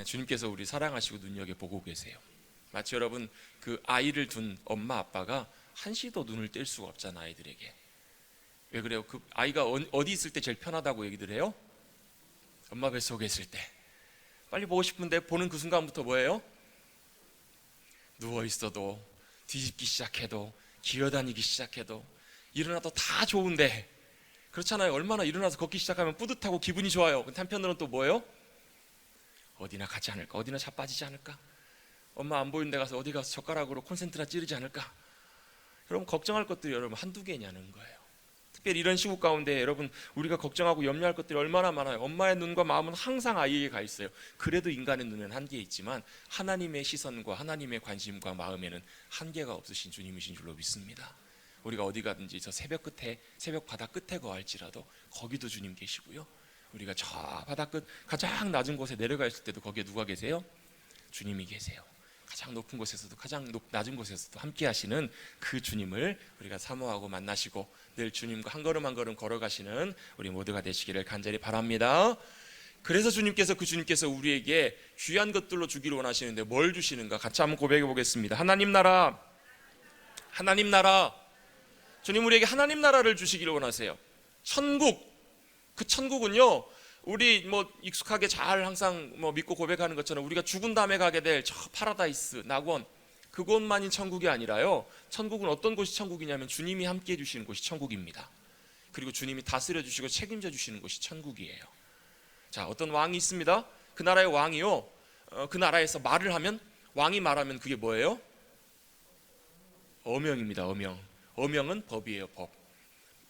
주님께서 우리 사랑하시고 눈여겨보고 계세요. 마치 여러분 그 아이를 둔 엄마 아빠가 한시도 눈을 뗄 수가 없잖아 아이들에게. 왜 그래요? 그 아이가 어디 있을 때 제일 편하다고 얘기들 해요? 엄마 뱃속에 있을 때. 빨리 보고 싶은데 보는 그 순간부터 뭐예요? 누워있어도, 뒤집기 시작해도, 기어다니기 시작해도, 일어나도 다 좋은데, 그렇잖아요. 얼마나 일어나서 걷기 시작하면 뿌듯하고 기분이 좋아요. 근데 한편으로는 또 뭐예요? 어디나 가지 않을까? 어디나 자빠지지 않을까? 엄마 안 보이는 데 가서 어디 가서 젓가락으로 콘센트나 찌르지 않을까? 여러분 걱정할 것들이 여러분 한두 개냐는 거예요. 특별히 이런 시국 가운데 여러분 우리가 걱정하고 염려할 것들이 얼마나 많아요. 엄마의 눈과 마음은 항상 아이에게 가 있어요. 그래도 인간의 눈에는 한계 있지만 하나님의 시선과 하나님의 관심과 마음에는 한계가 없으신 주님이신 줄로 믿습니다. 우리가 어디 가든지 저 새벽 바다 끝에 거할지라도 거기도 주님 계시고요. 우리가 저 바다 끝 가장 낮은 곳에 내려가 있을 때도 거기에 누가 계세요? 주님이 계세요. 가장 높은 곳에서도 가장 낮은 곳에서도 함께 하시는 그 주님을 우리가 사모하고 만나시고 늘 주님과 한 걸음 한 걸음 걸어가시는 우리 모두가 되시기를 간절히 바랍니다. 그래서 주님께서 우리에게 귀한 것들로 주기를 원하시는데 뭘 주시는가? 같이 한번 고백해 보겠습니다. 하나님 나라, 주님 우리에게 하나님 나라를 주시기를 원하세요. 천국, 그 천국은요 우리 익숙하게 잘 항상 믿고 고백하는 것처럼 우리가 죽은 다음에 가게 될 저 파라다이스 낙원, 그곳만이 천국이 아니라요, 천국은 어떤 곳이 천국이냐면 주님이 함께 해주시는 곳이 천국입니다. 그리고 주님이 다스려 주시고 책임져 주시는 곳이 천국이에요. 자, 어떤 왕이 있습니다. 그 나라의 왕이요, 그 나라에서 말을 하면, 왕이 말하면 그게 뭐예요? 어명입니다. 어명은 법이에요. 법.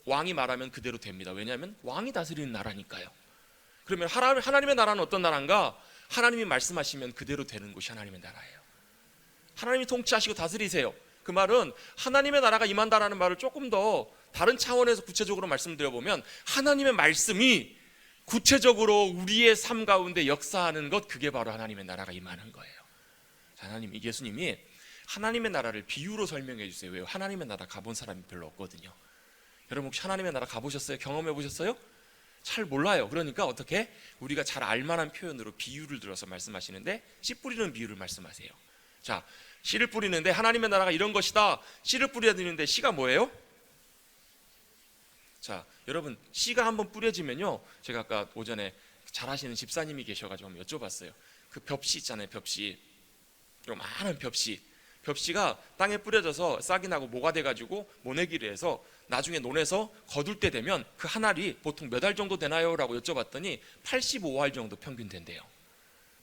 왕이 말하면 그대로 됩니다. 왜냐하면 왕이 다스리는 나라니까요. 그러면 하나님의 나라는 어떤 나라인가? 하나님이 말씀하시면 그대로 되는 곳이 하나님의 나라예요. 하나님이 통치하시고 다스리세요. 그 말은 하나님의 나라가 임한다라는 말을 조금 더 다른 차원에서 구체적으로 말씀드려보면 하나님의 말씀이 구체적으로 우리의 삶 가운데 역사하는 것, 그게 바로 하나님의 나라가 임하는 거예요. 예수님이 하나님의 나라를 비유로 설명해 주세요. 왜요? 하나님의 나라 가본 사람이 별로 없거든요. 여러분 혹시 하나님의 나라 가보셨어요? 경험해 보셨어요? 잘 몰라요. 그러니까 어떻게? 우리가 잘 알만한 표현으로 비유를 들어서 말씀하시는데, 씨 뿌리는 비유를 말씀하세요. 자, 씨를 뿌리는데 하나님의 나라가 이런 것이다. 씨를 뿌려야 되는데 씨가 뭐예요? 자, 여러분 씨가 한번 뿌려지면요, 제가 아까 오전에 잘 하시는 집사님이 계셔가지고 한번 여쭤봤어요. 그 벽씨 있잖아요. 벽씨, 요만한 벽씨가 땅에 뿌려져서 싹이 나고 모가 돼가지고 모내기를 해서 나중에 논에서 거둘 때 되면 그 한 알이 보통 몇 알 정도 되나요? 라고 여쭤봤더니 85알 정도 평균 된대요.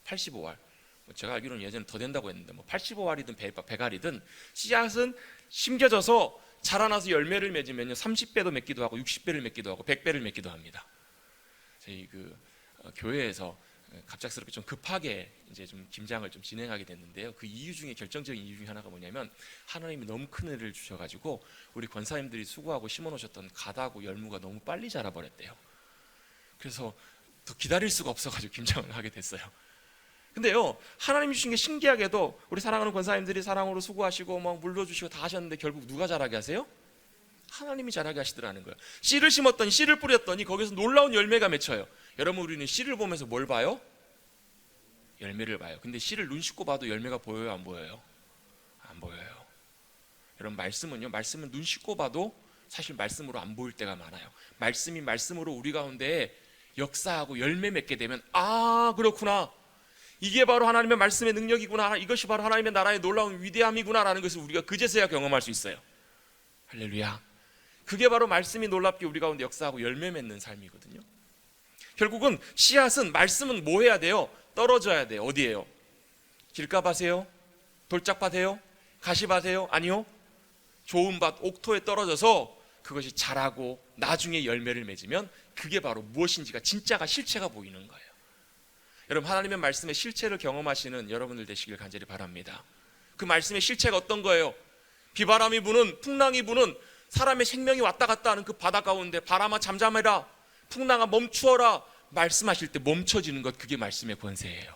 85알. 제가 알기로는 예전에 더 된다고 했는데 85알이든 100알이든 씨앗은 심겨져서 자라나서 열매를 맺으면 30배도 맺기도 하고 60배를 맺기도 하고 100배를 맺기도 합니다. 저희 교회에서 갑작스럽게 좀 급하게 이제 좀 김장을 좀 진행하게 됐는데요. 그 이유 중에 결정적인 이유 중에 하나가 뭐냐면 하나님이 너무 큰 은혜를 주셔가지고 우리 권사님들이 수고하고 심어놓으셨던 갓하고 열무가 너무 빨리 자라버렸대요. 그래서 더 기다릴 수가 없어가지고 김장을 하게 됐어요. 근데요, 하나님이 주신 게 신기하게도 우리 사랑하는 권사님들이 사랑으로 수고하시고 물려주시고 다 하셨는데 결국 누가 자라게 하세요? 하나님이 자라게 하시더라는 거예요. 씨를 심었더니 씨를 뿌렸더니 거기서 놀라운 열매가 맺혀요. 여러분 우리는 씨를 보면서 뭘 봐요? 열매를 봐요. 근데 씨를 눈 씻고 봐도 열매가 보여요? 안 보여요? 안 보여요. 여러분 말씀은 눈 씻고 봐도 사실 말씀으로 안 보일 때가 많아요. 말씀이 말씀으로 우리 가운데 역사하고 열매 맺게 되면, 아 그렇구나, 이게 바로 하나님의 말씀의 능력이구나, 이것이 바로 하나님의 나라의 놀라운 위대함이구나 라는 것을 우리가 그제서야 경험할 수 있어요. 할렐루야. 그게 바로 말씀이 놀랍게 우리 가운데 역사하고 열매 맺는 삶이거든요. 결국은 씨앗은, 말씀은 뭐 해야 돼요? 떨어져야 돼요. 어디에요? 길가밭에요? 돌짝밭에요? 가시밭에요? 아니요. 좋은 밭, 옥토에 떨어져서 그것이 자라고 나중에 열매를 맺으면 그게 바로 무엇인지가, 진짜가, 실체가 보이는 거예요. 여러분 하나님의 말씀의 실체를 경험하시는 여러분들 되시길 간절히 바랍니다. 그 말씀의 실체가 어떤 거예요? 비바람이 부는, 풍랑이 부는, 사람의 생명이 왔다 갔다 하는 그 바다 가운데 바람아 잠잠해라, 풍랑아 멈추어라 말씀하실 때 멈춰지는 것, 그게 말씀의 권세예요.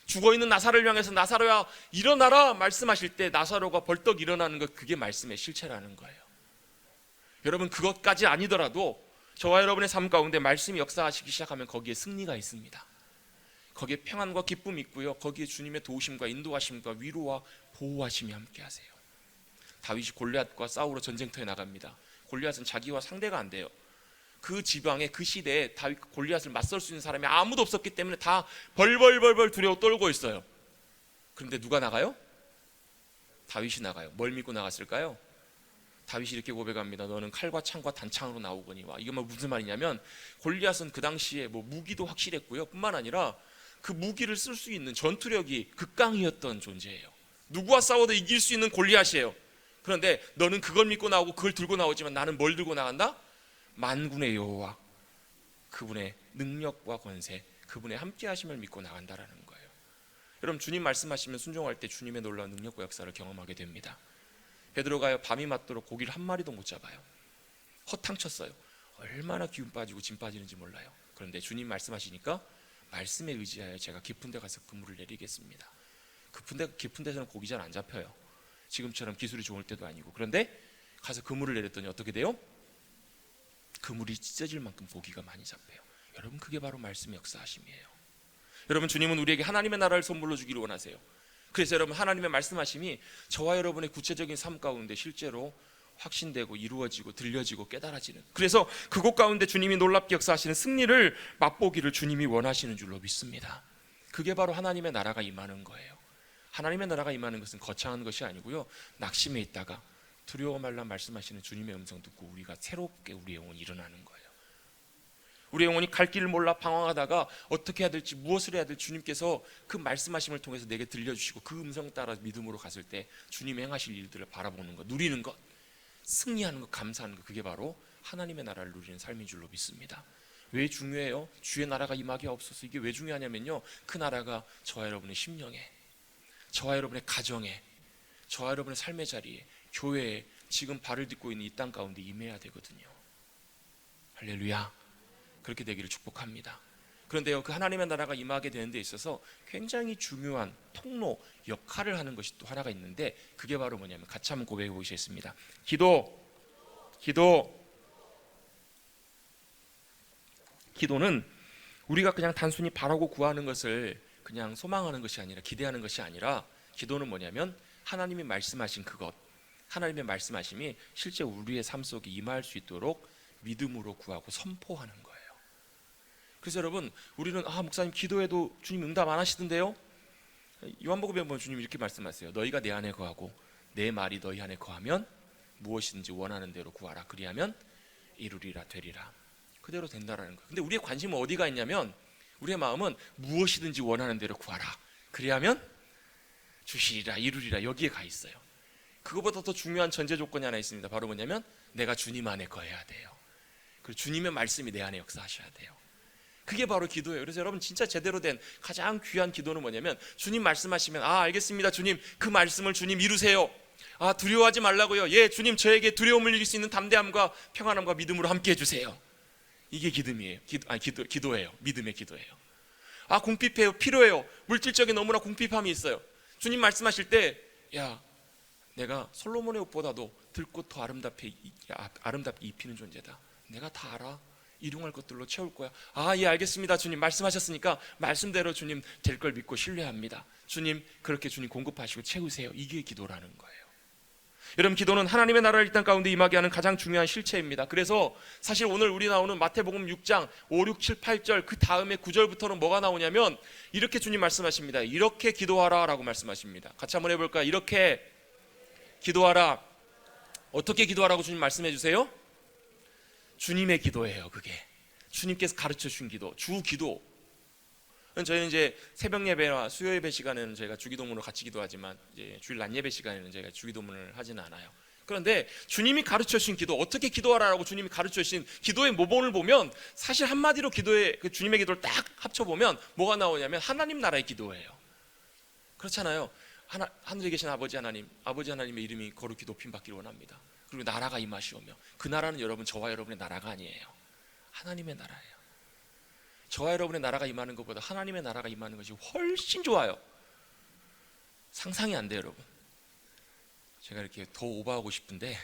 죽어있는 나사로를 향해서 나사로야 일어나라 말씀하실 때 나사로가 벌떡 일어나는 것, 그게 말씀의 실체라는 거예요. 여러분 그것까지 아니더라도 저와 여러분의 삶 가운데 말씀이 역사하시기 시작하면 거기에 승리가 있습니다. 거기에 평안과 기쁨이 있고요. 거기에 주님의 도우심과 인도하심과 위로와 보호하심이 함께하세요. 다윗이 골리앗과 싸우러 전쟁터에 나갑니다. 골리앗은 자기와 상대가 안 돼요. 그 지방에 그 시대에 다윗 골리앗을 맞설 수 있는 사람이 아무도 없었기 때문에 다 벌벌벌벌 두려워 떨고 있어요. 그런데 누가 나가요? 다윗이 나가요. 뭘 믿고 나갔을까요? 다윗이 이렇게 고백합니다. 너는 칼과 창과 단창으로 나오거니와. 이게 뭐 무슨 말이냐면 골리앗은 그 당시에 뭐 무기도 확실했고요. 뿐만 아니라 그 무기를 쓸 수 있는 전투력이 극강이었던 존재예요. 누구와 싸워도 이길 수 있는 골리앗이에요. 그런데 너는 그걸 믿고 나오고 그걸 들고 나오지만 나는 뭘 들고 나간다? 만군의 여호와, 그분의 능력과 권세, 그분의 함께 하심을 믿고 나간다라는 거예요. 여러분, 주님 말씀하시면 순종할 때 주님의 놀라운 능력과 역사를 경험하게 됩니다. 베드로가 밤이 맞도록 고기를 한 마리도 못 잡아요. 허탕쳤어요. 얼마나 기운 빠지고 짐 빠지는지 몰라요. 그런데 주님 말씀하시니까 말씀에 의지하여 제가 깊은 데 가서 그물을 내리겠습니다. 깊은 데서는 고기 잘 안 잡혀요. 지금처럼 기술이 좋을 때도 아니고. 그런데 가서 그물을 내렸더니 어떻게 돼요? 그물이 찢어질 만큼 고기가 많이 잡혀요. 여러분, 그게 바로 말씀의 역사하심이에요. 여러분, 주님은 우리에게 하나님의 나라를 선물로 주기를 원하세요. 그래서 여러분, 하나님의 말씀하심이 저와 여러분의 구체적인 삶 가운데 실제로 확신되고 이루어지고 들려지고 깨달아지는, 그래서 그곳 가운데 주님이 놀랍게 역사하시는 승리를 맛보기를 주님이 원하시는 줄로 믿습니다. 그게 바로 하나님의 나라가 임하는 거예요. 하나님의 나라가 임하는 것은 거창한 것이 아니고요, 낙심해 있다가 두려워 말라 말씀하시는 주님의 음성 듣고 우리가 새롭게 우리의 영혼이 일어나는 거예요. 우리의 영혼이 갈 길을 몰라 방황하다가 어떻게 해야 될지, 무엇을 해야 될지 주님께서 그 말씀하심을 통해서 내게 들려주시고 그 음성 따라 믿음으로 갔을 때 주님이 행하실 일들을 바라보는 것, 누리는 것, 승리하는 것, 감사하는 것, 그게 바로 하나님의 나라를 누리는 삶인 줄로 믿습니다. 왜 중요해요? 주의 나라가 임하게 하옵소서. 이게 왜 중요하냐면요, 그 나라가 저와 여러분의 심령에, 저와 여러분의 가정에, 저와 여러분의 삶의 자리에, 교회에, 지금 발을 딛고 있는 이 땅 가운데 임해야 되거든요. 할렐루야. 그렇게 되기를 축복합니다. 그런데요, 그 하나님의 나라가 임하게 되는 데 있어서 굉장히 중요한 통로, 역할을 하는 것이 또 하나가 있는데, 그게 바로 뭐냐면 같이 한번 고백해 보시겠습니다. 기도는 우리가 그냥 단순히 바라고 구하는 것을 그냥 소망하는 것이 아니라, 기대하는 것이 아니라, 기도는 뭐냐면 하나님이 말씀하신 그것, 하나님의 말씀하심이 실제 우리의 삶 속에 임할 수 있도록 믿음으로 구하고 선포하는 거예요. 그래서 여러분, 우리는 목사님 기도해도 주님 응답 안 하시던데요? 요한복음에 보면 주님 이렇게 말씀하세요. 너희가 내 안에 거하고 내 말이 너희 안에 거하면 무엇이든지 원하는 대로 구하라. 그리하면 이루리라, 되리라. 그대로 된다라는 거예요. 근데 우리의 관심은 어디가 있냐면, 우리의 마음은 무엇이든지 원하는 대로 구하라, 그리하면 주시리라, 이루리라, 여기에 가 있어요. 그거보다 더 중요한 전제 조건이 하나 있습니다. 바로 뭐냐면 내가 주님 안에 거해야 돼요. 그리고 주님의 말씀이 내 안에 역사하셔야 돼요. 그게 바로 기도예요. 그래서 여러분, 진짜 제대로 된 가장 귀한 기도는 뭐냐면, 주님 말씀하시면 알겠습니다 주님, 그 말씀을 주님 이루세요. 두려워하지 말라고요. 예 주님, 저에게 두려움을 이길 수 있는 담대함과 평안함과 믿음으로 함께 해주세요. 이게 기도예요. 기도예요. 믿음의 기도예요. 궁핍해요, 필요해요, 물질적인 너무나 궁핍함이 있어요. 주님 말씀하실 때, 야, 내가 솔로몬의 옷보다도 들꽃 더 아름답게 입히는 존재다. 내가 다 알아. 일용할 것들로 채울 거야. 예 알겠습니다 주님, 말씀하셨으니까 말씀대로 주님 될 걸 믿고 신뢰합니다. 주님, 그렇게 주님 공급하시고 채우세요. 이게 기도라는 거예요. 여러분, 기도는 하나님의 나라를 이 땅 가운데 임하게 하는 가장 중요한 실체입니다. 그래서 사실 오늘 우리 나오는 마태복음 6장 5, 6, 7, 8절 그 다음에 9절부터는 뭐가 나오냐면, 이렇게 주님 말씀하십니다. 이렇게 기도하라 라고 말씀하십니다. 같이 한번 해볼까요? 이렇게 기도하라. 어떻게 기도하라고 주님 말씀해 주세요? 주님의 기도예요. 그게 주님께서 가르쳐 주신 기도, 주기도. 저희는 이제 새벽 예배와 수요 예배 시간에는 저희가 주기도문으로 같이 기도하지만, 이제 주일 낮 예배 시간에는 저희가 주기도문을 하지는 않아요. 그런데 주님이 가르쳐 주신 기도, 어떻게 기도하라고 주님이 가르쳐 주신 기도의 모본을 보면, 사실 한마디로 기도의 그 주님의 기도를 딱 합쳐 보면 뭐가 나오냐면 하나님 나라의 기도예요. 그렇잖아요. 하늘에 계신 아버지 하나님의 이름이 거룩히 높임 받기를 원합니다. 그리고 나라가 임하시오며, 그 나라는 여러분, 저와 여러분의 나라가 아니에요. 하나님의 나라예요. 저와 여러분의 나라가 임하는 것보다 하나님의 나라가 임하는 것이 훨씬 좋아요. 상상이 안 돼요, 여러분. 제가 이렇게 더 오버하고 싶은데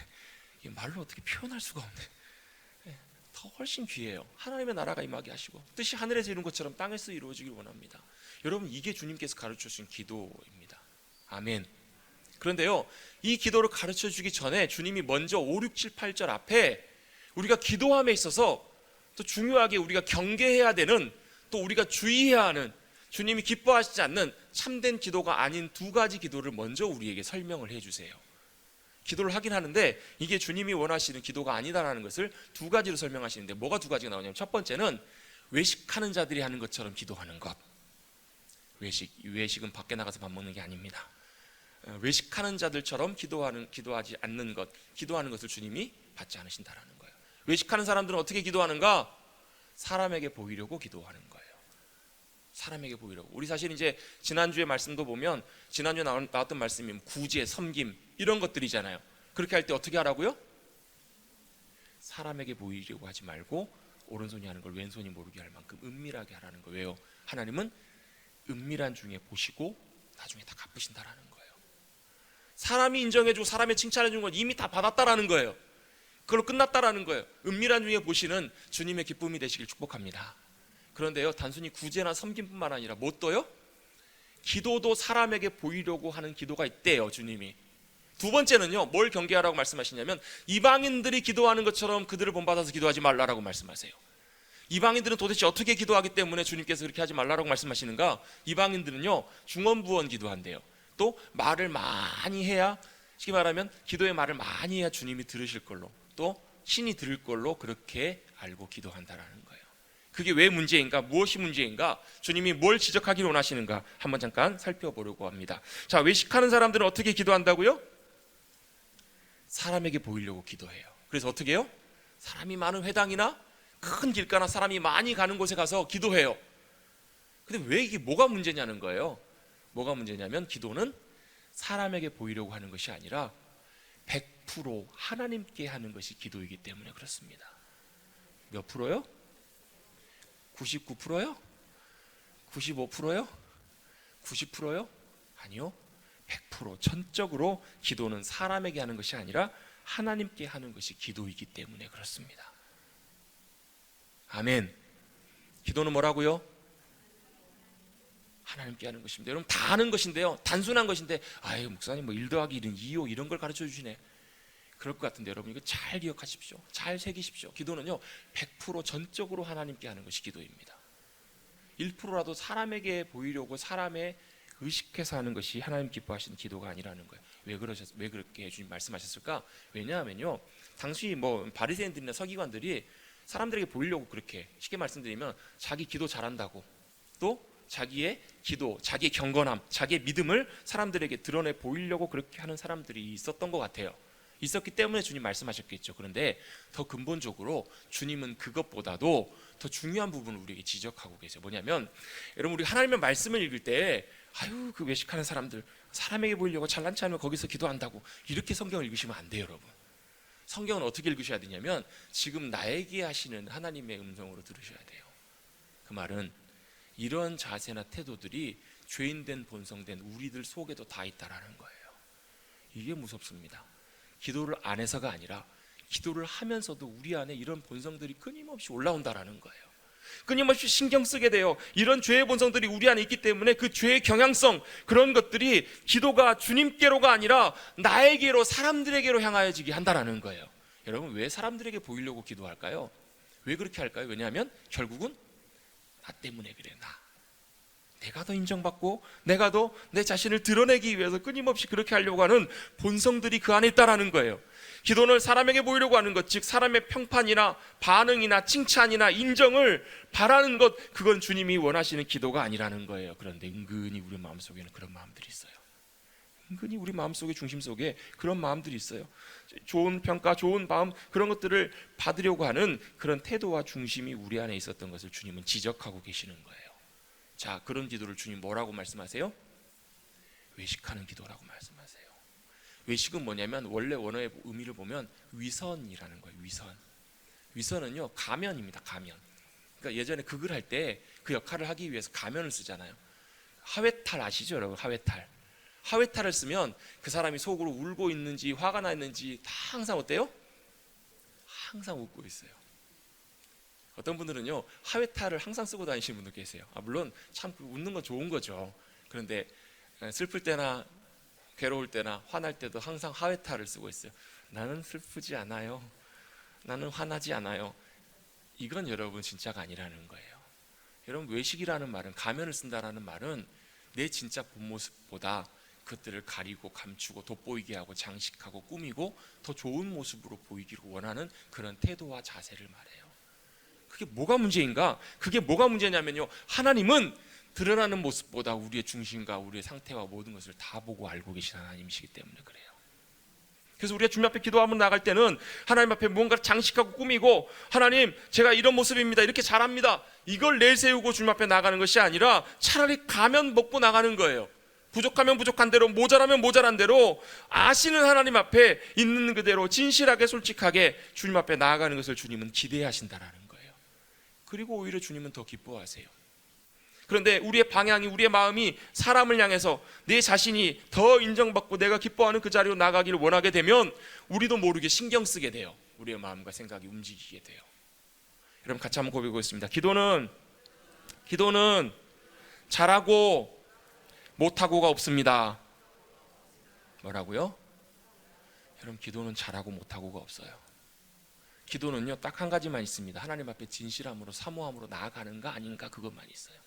이게 말로 어떻게 표현할 수가 없네. 더 훨씬 귀해요. 하나님의 나라가 임하게 하시고, 뜻이 하늘에서 이룬 것처럼 땅에서 이루어지길 원합니다. 여러분, 이게 주님께서 가르쳐 주신 기도입니다. 아멘. 그런데요, 이 기도를 가르쳐 주기 전에 주님이 먼저 5, 6, 7, 8절 앞에 우리가 기도함에 있어서 또 중요하게 우리가 경계해야 되는, 또 우리가 주의해야 하는, 주님이 기뻐하시지 않는 참된 기도가 아닌 두 가지 기도를 먼저 우리에게 설명을 해주세요. 기도를 하긴 하는데 이게 주님이 원하시는 기도가 아니다라는 것을 두 가지로 설명하시는데, 뭐가 두 가지가 나오냐면, 첫 번째는 외식하는 자들이 하는 것처럼 기도하는 것. 외식은 밖에 나가서 밥 먹는 게 아닙니다. 외식하는 자들처럼 기도하지 않는 것, 기도하는 것을 주님이 받지 않으신다라는 거예요. 외식하는 사람들은 어떻게 기도하는가? 사람에게 보이려고 기도하는 거예요. 사람에게 보이려고. 우리 사실 이제 지난주에 말씀도 보면, 지난주에 나왔던 말씀이 구제, 섬김 이런 것들이잖아요. 그렇게 할 때 어떻게 하라고요? 사람에게 보이려고 하지 말고 오른손이 하는 걸 왼손이 모르게 할 만큼 은밀하게 하라는 거예요. 왜요? 하나님은 은밀한 중에 보시고 나중에 다 갚으신다라는 거예요. 사람이 인정해주고 사람이 칭찬해준 건 이미 다 받았다라는 거예요. 그걸로 끝났다라는 거예요. 은밀한 중에 보시는 주님의 기쁨이 되시길 축복합니다. 그런데요, 단순히 구제나 섬김뿐만 아니라 뭐 또요? 기도도 사람에게 보이려고 하는 기도가 있대요, 주님이. 두 번째는요, 뭘 경계하라고 말씀하시냐면, 이방인들이 기도하는 것처럼 그들을 본받아서 기도하지 말라라고 말씀하세요. 이방인들은 도대체 어떻게 기도하기 때문에 주님께서 그렇게 하지 말라라고 말씀하시는가? 이방인들은요, 중언부언 기도한대요. 또 말을 많이 해야, 쉽게 말하면 기도의 말을 많이 해야 주님이 들으실 걸로, 또 신이 들을 걸로 그렇게 알고 기도한다라는 거예요. 그게 왜 문제인가? 무엇이 문제인가? 주님이 뭘 지적하기를 원하시는가? 한번 잠깐 살펴보려고 합니다. 자, 외식하는 사람들은 어떻게 기도한다고요? 사람에게 보이려고 기도해요. 그래서 어떻게 해요? 사람이 많은 회당이나 큰 길가나 사람이 많이 가는 곳에 가서 기도해요. 근데 왜 이게 뭐가 문제냐는 거예요. 뭐가 문제냐면, 기도는 사람에게 보이려고 하는 것이 아니라 100% 하나님께 하는 것이 기도이기 때문에 그렇습니다. 몇 프로요? 99%요? 95%요? 90%요? 아니요. 100% 전적으로 기도는 사람에게 하는 것이 아니라 하나님께 하는 것이 기도이기 때문에 그렇습니다. 아멘. 기도는 뭐라고요? 하나님께 하는 것입니다. 여러분, 다 하는 것인데요, 단순한 것인데, 아유 목사님 뭐 1 더하기 1은 2요 이런 걸 가르쳐 주시네, 그럴 것 같은데, 여러분 이거 잘 기억하십시오. 잘 새기십시오. 기도는요 100% 전적으로 하나님께 하는 것이 기도입니다. 1%라도 사람에게 보이려고 사람의 의식해서 하는 것이 하나님 기뻐하시는 기도가 아니라는 거예요. 왜 그렇게 주님 말씀하셨을까? 왜냐하면요, 당시 뭐 바리새인들이나 서기관들이 사람들에게 보이려고, 그렇게 쉽게 말씀드리면 자기 기도 잘한다고, 또 자기의 기도, 자기의 경건함, 자기의 믿음을 사람들에게 드러내 보이려고 그렇게 하는 사람들이 있었던 것 같아요. 있었기 때문에 주님 말씀하셨겠죠. 그런데 더 근본적으로 주님은 그것보다도 더 중요한 부분을 우리에게 지적하고 계세요. 뭐냐면, 여러분 우리 하나님의 말씀을 읽을 때, 아유 그 외식하는 사람들 사람에게 보이려고 잘난 체 하면 거기서 기도한다고, 이렇게 성경을 읽으시면 안 돼요. 여러분, 성경은 어떻게 읽으셔야 되냐면, 지금 나에게 하시는 하나님의 음성으로 들으셔야 돼요. 그 말은 이런 자세나 태도들이 죄인된 본성된 우리들 속에도 다 있다라는 거예요. 이게 무섭습니다. 기도를 안 해서가 아니라 기도를 하면서도 우리 안에 이런 본성들이 끊임없이 올라온다라는 거예요. 끊임없이 신경 쓰게 돼요. 이런 죄의 본성들이 우리 안에 있기 때문에 그 죄의 경향성, 그런 것들이 기도가 주님께로가 아니라 나에게로, 사람들에게로 향하여지게 한다라는 거예요. 여러분, 왜 사람들에게 보이려고 기도할까요? 왜 그렇게 할까요? 왜냐하면 결국은 나 때문에 그래. 내가 더 인정받고 내가 더 내 자신을 드러내기 위해서 끊임없이 그렇게 하려고 하는 본성들이 그 안에 있다라는 거예요. 기도는 사람에게 보이려고 하는 것, 즉 사람의 평판이나 반응이나 칭찬이나 인정을 바라는 것, 그건 주님이 원하시는 기도가 아니라는 거예요. 그런데 은근히 우리 마음속에는 그런 마음들이 있어요. 은근히 우리 마음속의 중심 속에 그런 마음들이 있어요. 좋은 평가, 좋은 마음, 그런 것들을 받으려고 하는 그런 태도와 중심이 우리 안에 있었던 것을 주님은 지적하고 계시는 거예요. 자, 그런 기도를 주님 뭐라고 말씀하세요? 외식하는 기도라고 말씀하세요. 외식은 뭐냐면, 원래 원어의 의미를 보면 위선이라는 거예요. 위선은요 가면입니다. 가면. 그러니까 예전에 극을 할 때 그 역할을 하기 위해서 가면을 쓰잖아요. 하회탈 아시죠, 여러분? 하회탈을 쓰면 그 사람이 속으로 울고 있는지 화가 나 있는지 다 항상 어때요? 항상 웃고 있어요. 어떤 분들은요 하회탈을 항상 쓰고 다니시는 분도 계세요. 물론 참 웃는 건 좋은 거죠. 그런데 슬플 때나 괴로울 때나 화날 때도 항상 하회탈을 쓰고 있어요. 나는 슬프지 않아요. 나는 화나지 않아요. 이건 여러분 진짜가 아니라는 거예요. 여러분 외식이라는 말은, 가면을 쓴다라는 말은 내 진짜 본 모습보다 그것들을 가리고 감추고 돋보이게 하고 장식하고 꾸미고 더 좋은 모습으로 보이기를 원하는 그런 태도와 자세를 말해요. 그게 뭐가 문제인가? 그게 뭐가 문제냐면요, 하나님은 드러나는 모습보다 우리의 중심과 우리의 상태와 모든 것을 다 보고 알고 계신 하나님이시기 때문에 그래요. 그래서 우리가 주님 앞에 기도하며 나갈 때는 하나님 앞에 무언가를 장식하고 꾸미고, 하나님 제가 이런 모습입니다, 이렇게 잘합니다, 이걸 내세우고 주님 앞에 나가는 것이 아니라 차라리 가면 먹고 나가는 거예요. 부족하면 부족한 대로, 모자라면 모자란 대로 아시는 하나님 앞에 있는 그대로 진실하게 솔직하게 주님 앞에 나아가는 것을 주님은 기대하신다라는 거예요. 그리고 오히려 주님은 더 기뻐하세요. 그런데 우리의 방향이, 우리의 마음이 사람을 향해서 내 자신이 더 인정받고 내가 기뻐하는 그 자리로 나가기를 원하게 되면 우리도 모르게 신경 쓰게 돼요. 우리의 마음과 생각이 움직이게 돼요. 여러분 같이 한번 고백해 보겠습니다. 기도는 잘하고 못하고가 없습니다. 뭐라고요? 여러분 기도는 잘하고 못하고가 없어요. 기도는요 딱 한 가지만 있습니다. 하나님 앞에 진실함으로 사모함으로 나아가는가 아닌가, 그것만 있어요.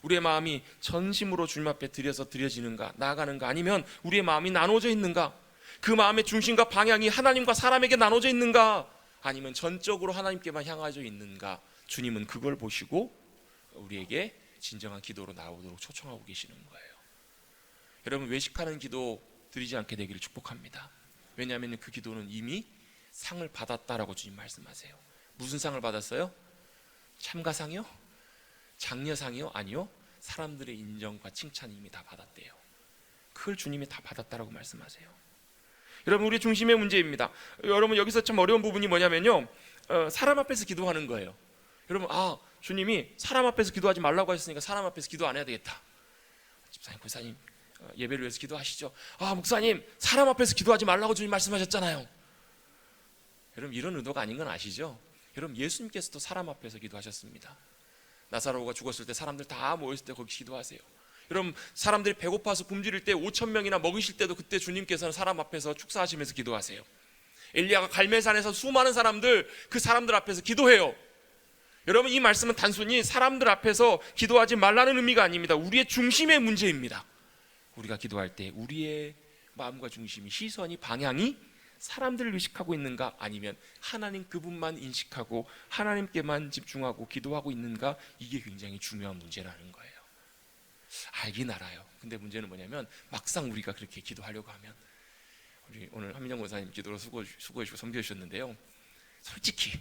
우리의 마음이 전심으로 주님 앞에 드려지는가, 나아가는가, 아니면 우리의 마음이 나눠져 있는가, 그 마음의 중심과 방향이 하나님과 사람에게 나눠져 있는가, 아니면 전적으로 하나님께만 향하여 있는가, 주님은 그걸 보시고 우리에게 진정한 기도로 나오도록 초청하고 계시는 거예요. 여러분 외식하는 기도 드리지 않게 되기를 축복합니다. 왜냐하면 그 기도는 이미 상을 받았다라고 주님 말씀하세요. 무슨 상을 받았어요? 참가상이요? 장려상이요? 아니요, 사람들의 인정과 칭찬이 이미 다 받았대요. 그걸 주님이 다 받았다라고 말씀하세요. 여러분 우리 중심의 문제입니다. 여러분 여기서 참 어려운 부분이 뭐냐면요, 사람 앞에서 기도하는 거예요. 여러분 주님이 사람 앞에서 기도하지 말라고 하셨으니까 사람 앞에서 기도 안 해야 되겠다. 집사님, 권사님 예배를 위해서 기도하시죠. 목사님 사람 앞에서 기도하지 말라고 주님 말씀하셨잖아요. 여러분 이런 의도가 아닌 건 아시죠? 여러분 예수님께서도 사람 앞에서 기도하셨습니다. 나사로가 죽었을 때 사람들 다 모였을 때 거기 기도하세요. 여러분 사람들이 배고파서 굶주릴 때 5,000명이나 먹이실 때도 그때 주님께서는 사람 앞에서 축사하시면서 기도하세요. 엘리야가 갈멜산에서 수많은 사람들, 그 사람들 앞에서 기도해요. 여러분 이 말씀은 단순히 사람들 앞에서 기도하지 말라는 의미가 아닙니다. 우리의 중심의 문제입니다. 우리가 기도할 때 우리의 마음과 중심이, 시선이, 방향이 사람들을 의식하고 있는가, 아니면 하나님 그분만 인식하고 하나님께만 집중하고 기도하고 있는가, 이게 굉장히 중요한 문제라는 거예요. 알긴 알아요. 근데 문제는 뭐냐면 막상 우리가 그렇게 기도하려고 하면, 우리 오늘 한민정 권사님 기도로 수고해주시고 섬겨 주셨는데요, 솔직히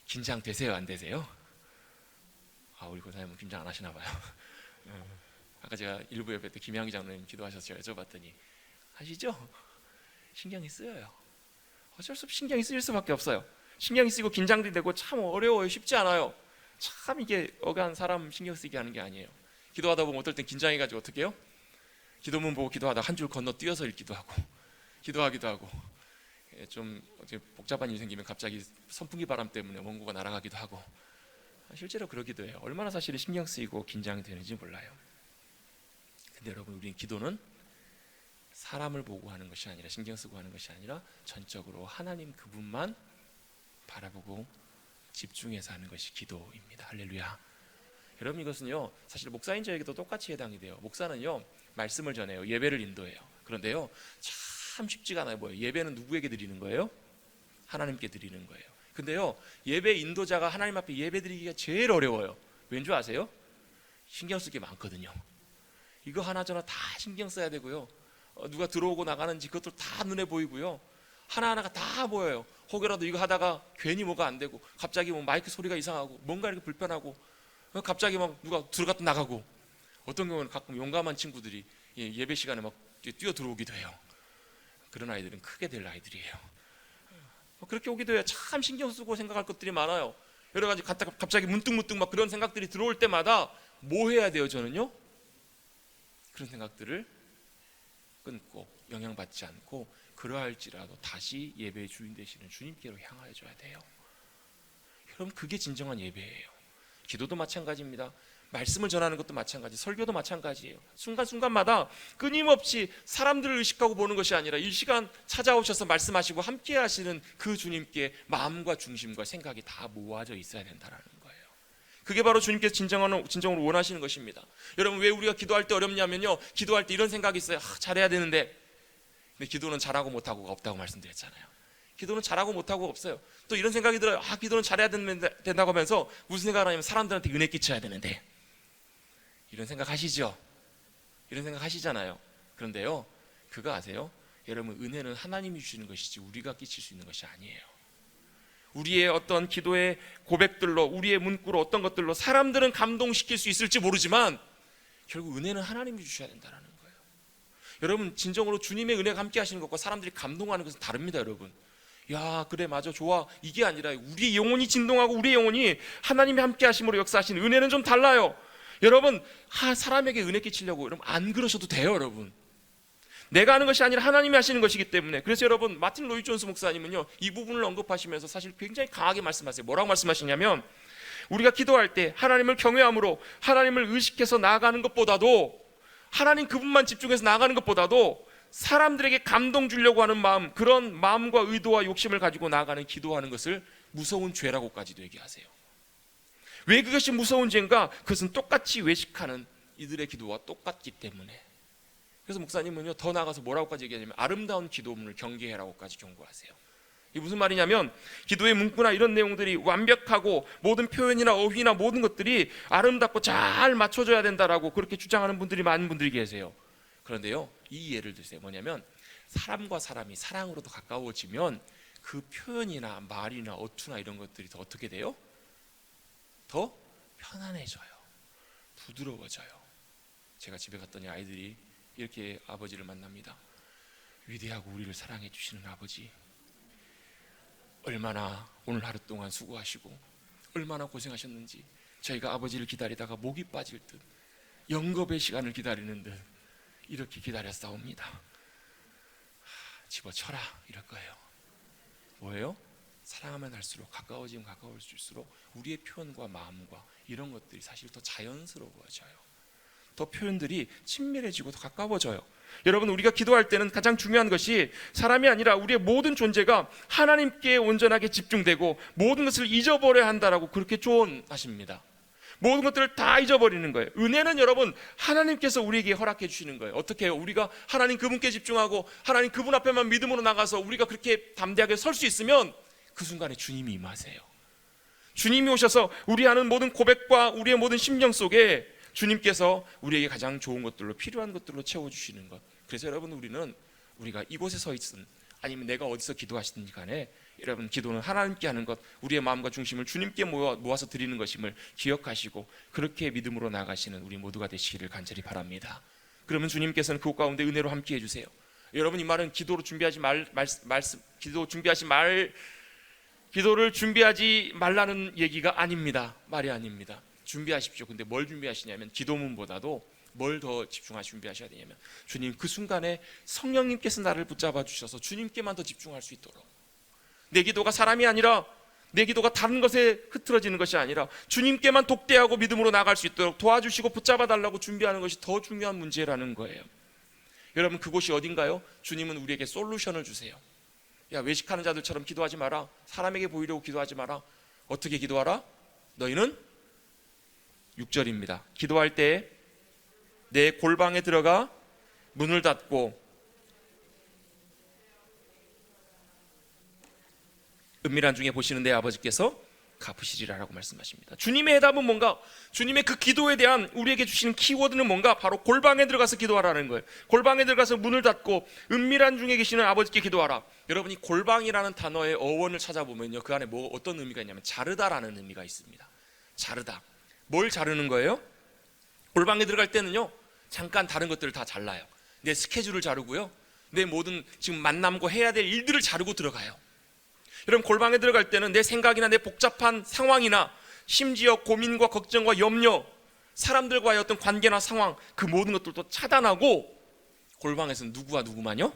긴장되세요, 안 되세요? 우리 권사님은 긴장 안 하시나 봐요. 아까 제가 일부 예배 때 김양희 장로님 기도하셔서 여쭤봤더니 하시죠? 신경이 쓰여요. 어쩔 수 없이 신경이 쓰일 수밖에 없어요. 신경이 쓰이고 긴장도 되고 참 어려워요. 쉽지 않아요. 참 이게 어간 사람 신경 쓰이게 하는 게 아니에요. 기도하다 보면 어떨 땐 긴장해가지고 어떻게 해요? 기도문 보고 기도하다 한 줄 건너 뛰어서 읽기도 하고, 기도하기도 하고, 좀 복잡한 일이 생기면 갑자기 선풍기 바람 때문에 원고가 날아가기도 하고, 실제로 그러기도 해요. 얼마나 사실은 신경 쓰이고 긴장이 되는지 몰라요. 근데 여러분 우리는 기도는 사람을 보고 하는 것이 아니라, 신경 쓰고 하는 것이 아니라 전적으로 하나님 그분만 바라보고 집중해서 하는 것이 기도입니다. 할렐루야. 여러분 이것은요 사실 목사인 저에게도 똑같이 해당이 돼요. 목사는요 말씀을 전해요. 예배를 인도해요. 그런데요 참 쉽지가 않아요. 뭐예요? 예배는 누구에게 드리는 거예요? 하나님께 드리는 거예요. 근데요 예배 인도자가 하나님 앞에 예배 드리기가 제일 어려워요. 왠지 아세요? 신경 쓸 게 많거든요. 이거 하나저나 다 신경 써야 되고요, 누가 들어오고 나가는지 그것도 다 눈에 보이고요, 하나하나가 다 보여요. 혹여라도 이거 하다가 괜히 뭐가 안 되고, 갑자기 뭐 마이크 소리가 이상하고 뭔가 이렇게 불편하고, 갑자기 막 누가 들어갔다 나가고, 어떤 경우는 가끔 용감한 친구들이 예배 시간에 막 뛰어 들어오기도 해요. 그런 아이들은 크게 될 아이들이에요. 그렇게 오기도 해요. 참 신경 쓰고 생각할 것들이 많아요. 여러 가지 갑자기 문득 막 그런 생각들이 들어올 때마다 뭐 해야 돼요? 저는요 그런 생각들을 끊고 영향받지 않고, 그러할지라도 다시 예배의 주인 되시는 주님께로 향하여 줘야 돼요. 그럼 그게 진정한 예배예요. 기도도 마찬가지입니다. 말씀을 전하는 것도 마찬가지, 설교도 마찬가지예요. 순간순간마다 끊임없이 사람들을 의식하고 보는 것이 아니라 일시간 찾아오셔서 말씀하시고 함께 하시는 그 주님께 마음과 중심과 생각이 다 모아져 있어야 된다는 거예요. 그게 바로 주님께서 진정으로 원하시는 것입니다. 여러분, 왜 우리가 기도할 때 어렵냐면요, 기도할 때 이런 생각이 있어요. 잘해야 되는데. 근데 기도는 잘하고 못하고가 없다고 말씀드렸잖아요. 기도는 잘하고 못하고 없어요. 또 이런 생각이 들어요. 기도는 잘해야 된다고 하면서 무슨 생각을 하냐면 사람들한테 은혜 끼쳐야 되는데. 이런 생각 하시죠? 이런 생각 하시잖아요. 그런데요, 그거 아세요? 여러분, 은혜는 하나님이 주시는 것이지 우리가 끼칠 수 있는 것이 아니에요. 우리의 어떤 기도의 고백들로, 우리의 문구로, 어떤 것들로 사람들은 감동시킬 수 있을지 모르지만 결국 은혜는 하나님이 주셔야 된다는 거예요. 여러분, 진정으로 주님의 은혜가 함께 하시는 것과 사람들이 감동하는 것은 다릅니다. 여러분, 야 그래 맞아 좋아, 이게 아니라 우리의 영혼이 진동하고 우리의 영혼이 하나님이 함께 하심으로 역사하신 은혜는 좀 달라요. 여러분, 사람에게 은혜 끼치려고 여러분 안 그러셔도 돼요. 여러분, 내가 하는 것이 아니라 하나님이 하시는 것이기 때문에. 그래서 여러분, 마틴 로이드 존스 목사님은요, 이 부분을 언급하시면서 사실 굉장히 강하게 말씀하세요. 뭐라고 말씀하시냐면, 우리가 기도할 때 하나님을 경외함으로 하나님을 의식해서 나아가는 것보다도, 하나님 그분만 집중해서 나아가는 것보다도 사람들에게 감동 주려고 하는 마음, 그런 마음과 의도와 욕심을 가지고 나아가는 기도하는 것을 무서운 죄라고까지도 얘기하세요. 왜 그것이 무서운 죄인가? 그것은 똑같이 외식하는 이들의 기도와 똑같기 때문에. 그래서 목사님은요, 더 나아가서 뭐라고까지 얘기하냐면 아름다운 기도문을 경계해라고까지 경고하세요. 이게 무슨 말이냐면, 기도의 문구나 이런 내용들이 완벽하고 모든 표현이나 어휘나 모든 것들이 아름답고 잘 맞춰져야 된다라고 그렇게 주장하는 분들이 많은 분들이 계세요. 그런데요, 이 예를 드세요. 뭐냐면, 사람과 사람이 사랑으로도 가까워지면 그 표현이나 말이나 어투나 이런 것들이 더 어떻게 돼요? 더 편안해져요. 부드러워져요. 제가 집에 갔더니 아이들이 이렇게 아버지를 만납니다. 위대하고 우리를 사랑해 주시는 아버지, 얼마나 오늘 하루 동안 수고하시고 얼마나 고생하셨는지 저희가 아버지를 기다리다가 목이 빠질 듯 영겁의 시간을 기다리는 듯 이렇게 기다렸사옵니다. 집어쳐라 이럴 거예요. 뭐예요? 사랑하면 할수록, 가까워지면 가까워질수록 우리의 표현과 마음과 이런 것들이 사실 더 자연스러워져요. 더 표현들이 친밀해지고 더 가까워져요. 여러분, 우리가 기도할 때는 가장 중요한 것이 사람이 아니라 우리의 모든 존재가 하나님께 온전하게 집중되고 모든 것을 잊어버려야 한다라고 그렇게 조언하십니다. 모든 것들을 다 잊어버리는 거예요. 은혜는 여러분, 하나님께서 우리에게 허락해 주시는 거예요. 어떻게 해요? 우리가 하나님 그분께 집중하고 하나님 그분 앞에만 믿음으로 나가서 우리가 그렇게 담대하게 설 수 있으면 그 순간에 주님이 임하세요. 주님이 오셔서 우리 하는 모든 고백과 우리의 모든 심령 속에 주님께서 우리에게 가장 좋은 것들로, 필요한 것들로 채워주시는 것. 그래서 여러분, 우리가 이곳에 서 있든 아니면 내가 어디서 기도하시든지 간에 여러분, 기도는 하나님께 하는 것, 우리의 마음과 중심을 주님께 모아서 드리는 것임을 기억하시고 그렇게 믿음으로 나가시는 우리 모두가 되시기를 간절히 바랍니다. 그러면 주님께서는 그곳 가운데 은혜로 함께 해주세요. 여러분, 이 말은 기도를 준비하지 말라는 얘기가 아닙니다. 말이 아닙니다. 준비하십시오. 근데 뭘 준비하시냐면, 기도문보다도 뭘 더 준비하셔야 되냐면, 주님 그 순간에 성령님께서 나를 붙잡아 주셔서 주님께만 더 집중할 수 있도록, 내 기도가 사람이 아니라, 내 기도가 다른 것에 흐트러지는 것이 아니라 주님께만 독대하고 믿음으로 나갈 수 있도록 도와주시고 붙잡아 달라고 준비하는 것이 더 중요한 문제라는 거예요. 여러분, 그곳이 어딘가요? 주님은 우리에게 솔루션을 주세요. 야, 외식하는 자들처럼 기도하지 마라. 사람에게 보이려고 기도하지 마라. 어떻게 기도하라? 너희는 6절입니다. 기도할 때 내 골방에 들어가 문을 닫고 은밀한 중에 보시는 내 아버지께서 갚으시리라라고 말씀하십니다. 주님의 해답은 뭔가? 주님의 그 기도에 대한 우리에게 주시는 키워드는 뭔가? 바로 골방에 들어가서 기도하라는 거예요. 골방에 들어가서 문을 닫고 은밀한 중에 계시는 아버지께 기도하라. 여러분이 골방이라는 단어의 어원을 찾아보면요, 그 안에 어떤 의미가 있냐면 자르다라는 의미가 있습니다. 자르다. 뭘 자르는 거예요? 골방에 들어갈 때는요, 잠깐 다른 것들을 다 잘라요. 내 스케줄을 자르고요, 내 모든 지금 만남고 해야 될 일들을 자르고 들어가요. 여러분, 골방에 들어갈 때는 내 생각이나 내 복잡한 상황이나 심지어 고민과 걱정과 염려, 사람들과의 어떤 관계나 상황, 그 모든 것들도 차단하고 골방에서는 누구와 누구만요?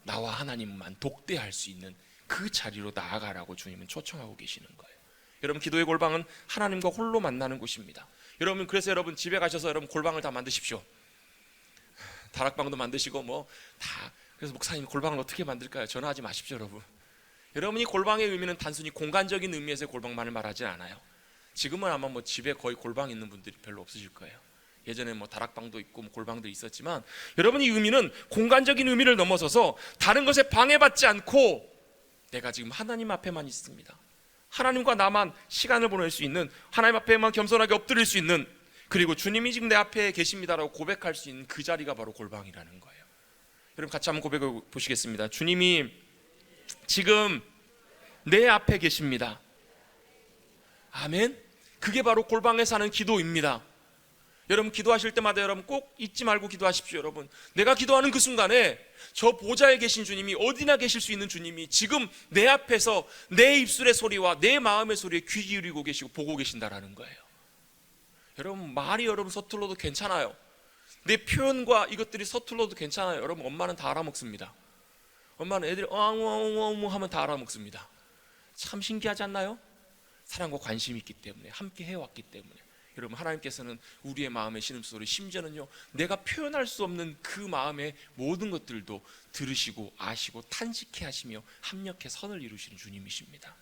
나와 하나님만 독대할 수 있는 그 자리로 나아가라고 주님은 초청하고 계시는 거예요. 여러분, 기도의 골방은 하나님과 홀로 만나는 곳입니다. 여러분, 그래서 여러분 집에 가셔서 여러분 골방을 다 만드십시오. 다락방도 만드시고 뭐 다. 그래서 목사님, 골방을 어떻게 만들까요? 전화하지 마십시오, 여러분. 여러분이 골방의 의미는 단순히 공간적인 의미에서의 골방만을 말하지 않아요. 지금은 아마 뭐 집에 거의 골방 있는 분들이 별로 없으실 거예요. 예전에 뭐 다락방도 있고 뭐 골방도 있었지만, 여러분, 이 의미는 공간적인 의미를 넘어서서 다른 것에 방해받지 않고 내가 지금 하나님 앞에만 있습니다. 하나님과 나만 시간을 보낼 수 있는, 하나님 앞에만 겸손하게 엎드릴 수 있는, 그리고 주님이 지금 내 앞에 계십니다라고 고백할 수 있는 그 자리가 바로 골방이라는 거예요. 여러분, 같이 한번 고백해 보시겠습니다. 주님이 지금 내 앞에 계십니다. 아멘. 그게 바로 골방에 사는 기도입니다. 여러분, 기도하실 때마다 여러분 꼭 잊지 말고 기도하십시오. 여러분, 내가 기도하는 그 순간에 저 보좌에 계신 주님이, 어디나 계실 수 있는 주님이 지금 내 앞에서 내 입술의 소리와 내 마음의 소리에 귀 기울이고 계시고 보고 계신다라는 거예요. 여러분, 말이 여러분 서툴러도 괜찮아요. 내 표현과 이것들이 서툴러도 괜찮아요. 여러분, 엄마는 다 알아먹습니다. 엄마는 애들이 엉엉엉엉 하면 다 알아먹습니다. 참 신기하지 않나요? 사랑과 관심이 있기 때문에, 함께 해왔기 때문에. 여러분, 하나님께서는 우리의 마음의 신음소리, 심지어는요 내가 표현할 수 없는 그 마음의 모든 것들도 들으시고 아시고 탄식해 하시며 합력해 선을 이루시는 주님이십니다.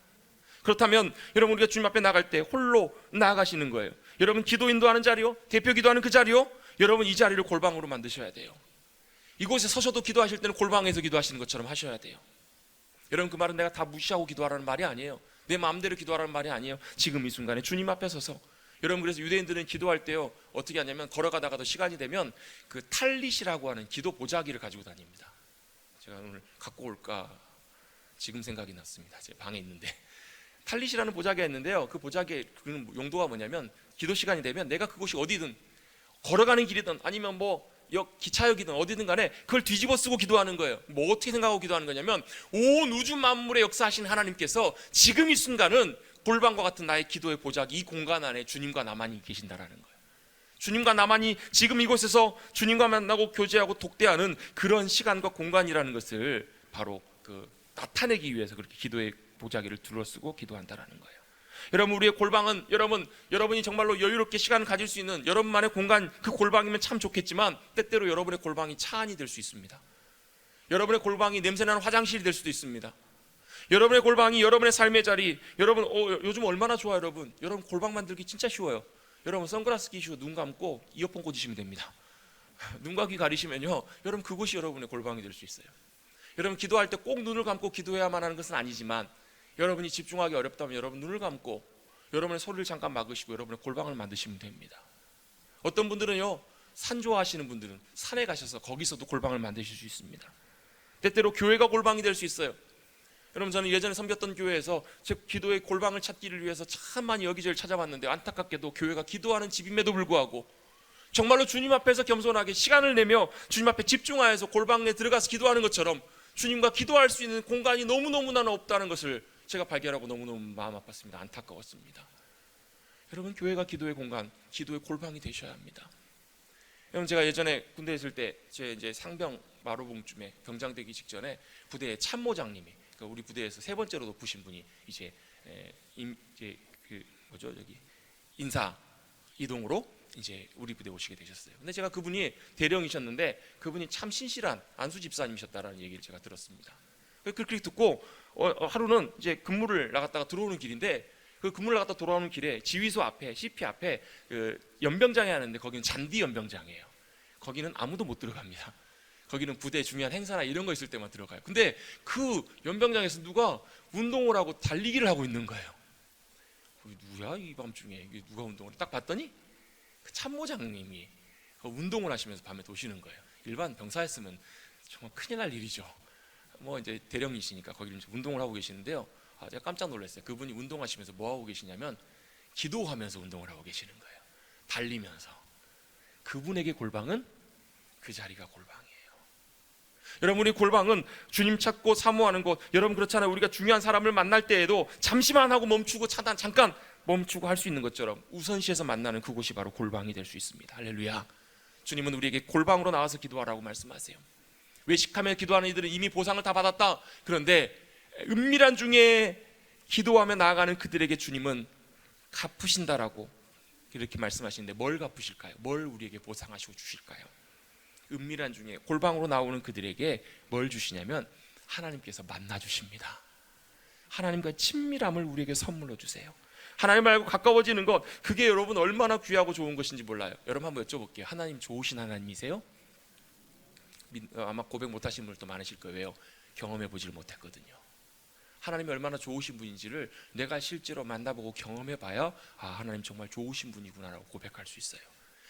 그렇다면 여러분, 우리가 주님 앞에 나갈 때 홀로 나아가시는 거예요. 여러분, 기도 인도하는 자리요, 대표 기도하는 그 자리요, 여러분 이 자리를 골방으로 만드셔야 돼요. 이곳에 서셔도 기도하실 때는 골방에서 기도하시는 것처럼 하셔야 돼요. 여러분, 그 말은 내가 다 무시하고 기도하라는 말이 아니에요. 내 마음대로 기도하라는 말이 아니에요. 지금 이 순간에 주님 앞에 서서. 여러분, 그래서 유대인들은 기도할 때요 어떻게 하냐면, 걸어가다가도 시간이 되면 그 탈릿이라고 하는 기도 보자기를 가지고 다닙니다. 제가 오늘 갖고 올까 지금 생각이 났습니다. 제 방에 있는데 탈릿이라는 보자기가 있는데요, 그 보자기의 용도가 뭐냐면, 기도 시간이 되면 내가 그곳이 어디든, 걸어가는 길이든 아니면 뭐 기차역이든 어디든 간에 그걸 뒤집어 쓰고 기도하는 거예요. 뭐 어떻게 생각하고 기도하는 거냐면, 온 우주 만물에 역사하시는 하나님께서 지금 이 순간은 골방과 같은 나의 기도의 보자기, 이 공간 안에 주님과 나만이 계신다라는 거예요. 주님과 나만이 지금 이곳에서 주님과 만나고 교제하고 독대하는 그런 시간과 공간이라는 것을 바로 나타내기 위해서 그렇게 기도의 보자기를 둘러쓰고 기도한다라는 거예요. 여러분, 우리의 골방은 여러분이 정말로 여유롭게 시간을 가질 수 있는 여러분만의 공간, 그 골방이면 참 좋겠지만, 때때로 여러분의 골방이 차 안이 될 수 있습니다. 여러분의 골방이 냄새나는 화장실이 될 수도 있습니다. 여러분의 골방이 여러분의 삶의 자리, 여러분 요즘 얼마나 좋아요. 여러분 골방 만들기 진짜 쉬워요. 여러분, 선글라스 끼시고 눈 감고 이어폰 꽂으시면 됩니다. 눈과 귀 가리시면요 여러분 그곳이 여러분의 골방이 될 수 있어요. 여러분, 기도할 때 꼭 눈을 감고 기도해야만 하는 것은 아니지만, 여러분이 집중하기 어렵다면 여러분 눈을 감고 여러분의 소리를 잠깐 막으시고 여러분의 골방을 만드시면 됩니다. 어떤 분들은요, 산 좋아하시는 분들은 산에 가셔서 거기서도 골방을 만드실 수 있습니다. 때때로 교회가 골방이 될 수 있어요. 여러분, 저는 예전에 섬겼던 교회에서 제 기도의 골방을 찾기를 위해서 참 많이 여기저기 찾아봤는데, 안타깝게도 교회가 기도하는 집임에도 불구하고 정말로 주님 앞에서 겸손하게 시간을 내며 주님 앞에 집중하여서 골방에 들어가서 기도하는 것처럼 주님과 기도할 수 있는 공간이 너무너무나 없다는 것을 제가 발견하고 너무너무 마음 아팠습니다. 안타까웠습니다. 여러분, 교회가 기도의 공간, 기도의 골방이 되셔야 합니다. 여러분, 제가 예전에 군대에 있을 때 제 이제 상병 마루봉쯤에 병장되기 직전에 부대의 참모장님이, 그러니까 우리 부대에서 세 번째로 높으신 분이 이제 인사 이동으로 이제 우리 부대에 오시게 되셨어요. 근데 제가 그분이 대령이셨는데 그분이 참 신실한 안수 집사님이셨다라는 얘기를 제가 들었습니다. 그렇게 듣고 하루는 이제 근무를 나갔다가 들어오는 길인데, 그 근무를 나갔다 돌아오는 길에 지휘소 앞에, CP 앞에 그 연병장이 하는데, 거기는 잔디 연병장이에요. 거기는 아무도 못 들어갑니다. 거기는 부대 중요한 행사나 이런 거 있을 때만 들어가요. 근데 그 연병장에서 누가 운동을 하고 달리기를 하고 있는 거예요. 누구야 이 밤중에, 이게 누가 운동을 해? 딱 봤더니 그 참모장님이 운동을 하시면서 밤에 도시는 거예요. 일반 병사였으면 정말 큰일 날 일이죠. 뭐 이제 대령이시니까 거기를 운동을 하고 계시는데요. 제가 깜짝 놀랐어요. 그분이 운동하시면서 뭐 하고 계시냐면 기도하면서 운동을 하고 계시는 거예요. 달리면서. 그분에게 골방은 그 자리가 골방이에요. 여러분, 우리 골방은 주님 찾고 사모하는 곳. 여러분, 그렇잖아요. 우리가 중요한 사람을 만날 때에도 잠시만 하고 멈추고 잠깐 멈추고 할 수 있는 것처럼 우선시에서 만나는 그곳이 바로 골방이 될 수 있습니다. 할렐루야. 주님은 우리에게 골방으로 나와서 기도하라고 말씀하세요. 외식하며 기도하는 이들은 이미 보상을 다 받았다. 그런데 은밀한 중에 기도하며 나아가는 그들에게 주님은 갚으신다라고 이렇게 말씀하시는데, 뭘 갚으실까요? 뭘 우리에게 보상하시고 주실까요? 은밀한 중에 골방으로 나오는 그들에게 뭘 주시냐면 하나님께서 만나 주십니다. 하나님과 친밀함을 우리에게 선물로 주세요. 하나님 알고 가까워지는 것, 그게 여러분 얼마나 귀하고 좋은 것인지 몰라요. 여러분 한번 여쭤볼게요. 하나님 좋으신 하나님이세요? 아마 고백 못하신 분들도 많으실 거예요. 왜요? 경험해 보질 못했거든요. 하나님이 얼마나 좋으신 분인지를 내가 실제로 만나보고 경험해봐야 하나님 정말 좋으신 분이구나라고 고백할 수 있어요.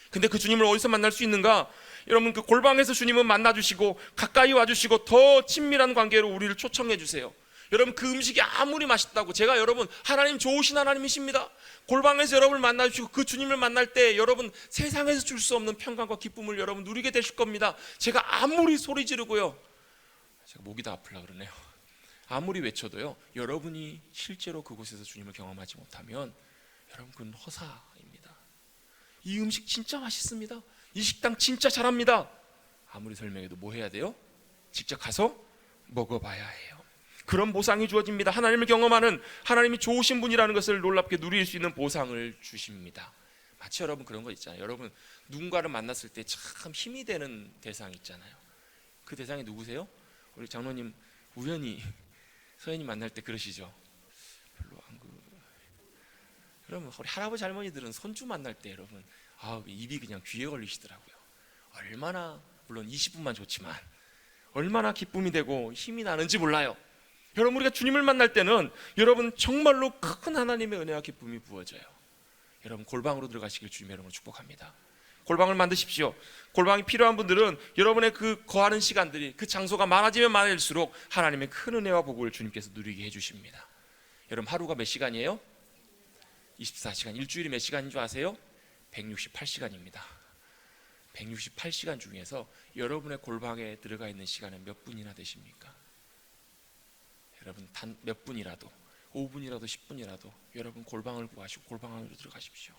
근데 그 주님을 어디서 만날 수 있는가? 여러분, 그 골방에서 주님은 만나주시고 가까이 와주시고 더 친밀한 관계로 우리를 초청해 주세요. 여러분, 그 음식이 아무리 맛있다고, 제가 여러분 하나님 좋으신 하나님이십니다. 골방에서 여러분을 만나주시고 그 주님을 만날 때 여러분 세상에서 줄 수 없는 평강과 기쁨을 여러분 누리게 되실 겁니다. 제가 아무리 소리 지르고요, 제가 목이 다 아플라 그러네요. 아무리 외쳐도요, 여러분이 실제로 그곳에서 주님을 경험하지 못하면 여러분 그건 허사입니다. 이 음식 진짜 맛있습니다. 이 식당 진짜 잘합니다. 아무리 설명해도 뭐 해야 돼요? 직접 가서 먹어봐야 해요. 그런 보상이 주어집니다. 하나님을 경험하는, 하나님이 좋으신 분이라는 것을 놀랍게 누릴 수 있는 보상을 주십니다. 마치 여러분 그런 거 있잖아요. 여러분 누군가를 만났을 때 참 힘이 되는 대상 있잖아요. 그 대상이 누구세요? 우리 장로님 우연히 서연이 만날 때 그러시죠. 별로 안 여러분 우리 할아버지 할머니들은 손주 만날 때 여러분 입이 그냥 귀에 걸리시더라고요. 얼마나, 물론 20분만 좋지만 얼마나 기쁨이 되고 힘이 나는지 몰라요. 여러분 우리가 주님을 만날 때는 여러분 정말로 큰 하나님의 은혜와 기쁨이 부어져요. 여러분 골방으로 들어가시길 주님의 이름으로 축복합니다. 골방을 만드십시오. 골방이 필요한 분들은 여러분의 그 거하는 시간들이, 그 장소가 많아지면 많을수록 하나님의 큰 은혜와 복을 주님께서 누리게 해주십니다. 여러분 하루가 몇 시간이에요? 24시간. 일주일이 몇 시간인 줄 아세요? 168시간입니다. 168시간 중에서 여러분의 골방에 들어가 있는 시간은 몇 분이나 되십니까? 여러분 단 몇 분이라도, 5분이라도 10분이라도 여러분 골방을 구하시고 골방 안으로 들어가십시오.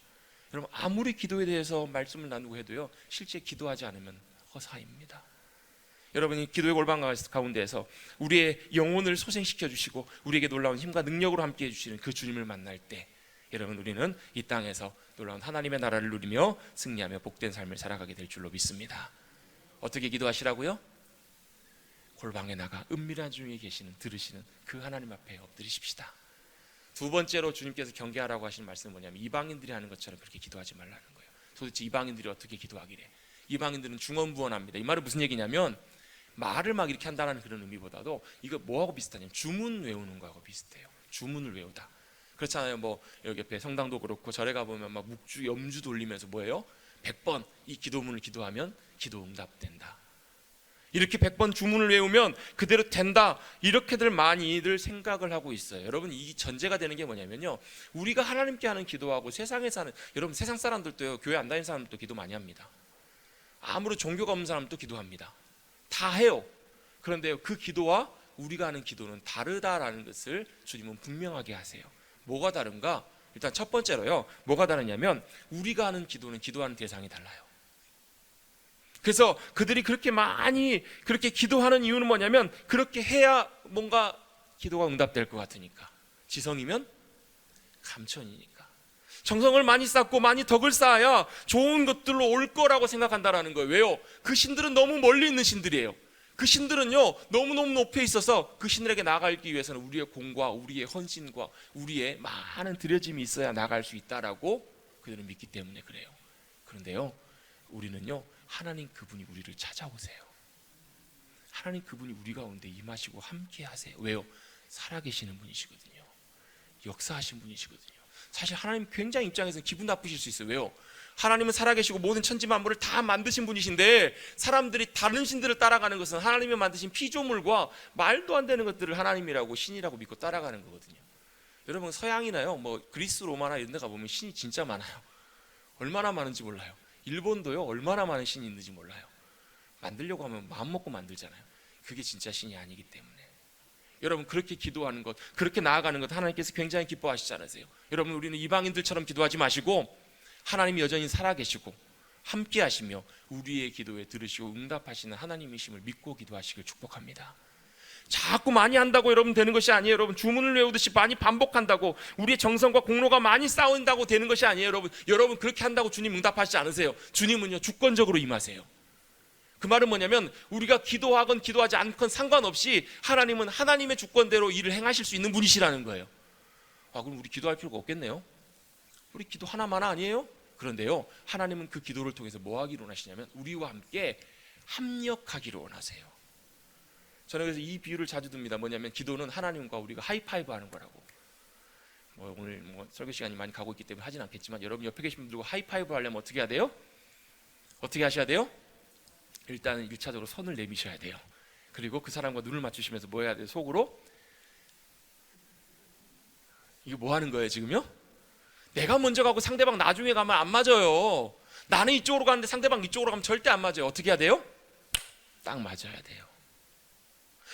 여러분 아무리 기도에 대해서 말씀을 나누고 해도요, 실제 기도하지 않으면 허사입니다. 여러분이 기도의 골방 가운데에서 우리의 영혼을 소생시켜 주시고 우리에게 놀라운 힘과 능력으로 함께 해주시는 그 주님을 만날 때 여러분 우리는 이 땅에서 놀라운 하나님의 나라를 누리며 승리하며 복된 삶을 살아가게 될 줄로 믿습니다. 어떻게 기도하시라고요? 골방에 나가 은밀한 중에 계시는, 들으시는 그 하나님 앞에 엎드리십시다. 두 번째로 주님께서 경계하라고 하신 말씀은 뭐냐면 이방인들이 하는 것처럼 그렇게 기도하지 말라는 거예요. 도대체 이방인들이 어떻게 기도하기래? 이방인들은 중언부언합니다. 이 말은 무슨 얘기냐면 말을 막 이렇게 한다는 그런 의미보다도 이거 뭐하고 비슷하냐면 주문 외우는 거하고 비슷해요. 주문을 외우다. 그렇잖아요. 뭐 여기 옆에 성당도 그렇고 절에 가보면 막 묵주 염주 돌리면서 뭐예요? 100번 이 기도문을 기도하면 기도 응답된다. 이렇게 100번 주문을 외우면 그대로 된다. 이렇게들 많이들 생각을 하고 있어요. 여러분 이 전제가 되는 게 뭐냐면요, 우리가 하나님께 하는 기도하고 세상에 사는, 여러분 세상 사람들도요, 교회 안 다니는 사람들도 기도 많이 합니다. 아무리 종교가 없는 사람도 기도합니다. 다 해요. 그런데 그 기도와 우리가 하는 기도는 다르다라는 것을 주님은 분명하게 하세요. 뭐가 다른가? 일단 첫 번째로요, 뭐가 다르냐면 우리가 하는 기도는 기도하는 대상이 달라요. 그래서 그들이 그렇게 많이 그렇게 기도하는 이유는 뭐냐면 그렇게 해야 뭔가 기도가 응답될 것 같으니까. 지성이면 감천이니까. 정성을 많이 쌓고 많이 덕을 쌓아야 좋은 것들로 올 거라고 생각한다라는 거예요. 왜요? 그 신들은 너무 멀리 있는 신들이에요. 그 신들은요 너무너무 높이 있어서 그 신들에게 나아가기 위해서는 우리의 공과 우리의 헌신과 우리의 많은 들여짐이 있어야 나아갈 수 있다라고 그들은 믿기 때문에 그래요. 그런데요 우리는요 하나님 그분이 우리를 찾아오세요. 하나님 그분이 우리 가운데 임하시고 함께 하세요. 왜요? 살아계시는 분이시거든요. 역사하신 분이시거든요. 사실 하나님 굉장히 입장에서 기분 나쁘실 수 있어요. 왜요? 하나님은 살아계시고 모든 천지만물을 다 만드신 분이신데 사람들이 다른 신들을 따라가는 것은 하나님이 만드신 피조물과 말도 안 되는 것들을 하나님이라고 신이라고 믿고 따라가는 거거든요. 여러분 서양이나요 뭐 그리스 로마나 이런 데 가보면 신이 진짜 많아요. 얼마나 많은지 몰라요. 일본도요 얼마나 많은 신이 있는지 몰라요. 만들려고 하면 마음 먹고 만들잖아요. 그게 진짜 신이 아니기 때문에. 여러분 그렇게 기도하는 것, 그렇게 나아가는 것 하나님께서 굉장히 기뻐하시지 않으세요? 여러분 우리는 이방인들처럼 기도하지 마시고 하나님이 여전히 살아계시고 함께 하시며 우리의 기도에 들으시고 응답하시는 하나님이심을 믿고 기도하시길 축복합니다. 자꾸 많이 한다고 여러분 되는 것이 아니에요. 여러분 주문을 외우듯이 많이 반복한다고 우리의 정성과 공로가 많이 쌓인다고 되는 것이 아니에요. 여러분 그렇게 한다고 주님 응답하시지 않으세요. 주님은요 주권적으로 임하세요. 그 말은 뭐냐면 우리가 기도하건 기도하지 않건 상관없이 하나님은 하나님의 주권대로 일을 행하실 수 있는 분이시라는 거예요. 그럼 우리 기도할 필요가 없겠네요. 우리 기도 하나만 아니에요? 그런데요 하나님은 그 기도를 통해서 뭐 하기를 원하시냐면 우리와 함께 합력하기를 원하세요. 저는 그래서 이 비유를 자주 듭니다. 뭐냐면 기도는 하나님과 우리가 하이파이브 하는 거라고. 오늘 설교 시간이 많이 가고 있기 때문에 하진 않겠지만 여러분 옆에 계신 분들과 하이파이브 하려면 어떻게 해야 돼요? 어떻게 하셔야 돼요? 일단은 1차적으로 손을 내미셔야 돼요. 그리고 그 사람과 눈을 맞추시면서 뭐 해야 돼요? 속으로 이거 뭐 하는 거예요 지금요? 내가 먼저 가고 상대방 나중에 가면 안 맞아요. 나는 이쪽으로 가는데 상대방 이쪽으로 가면 절대 안 맞아요. 어떻게 해야 돼요? 딱 맞아야 돼요.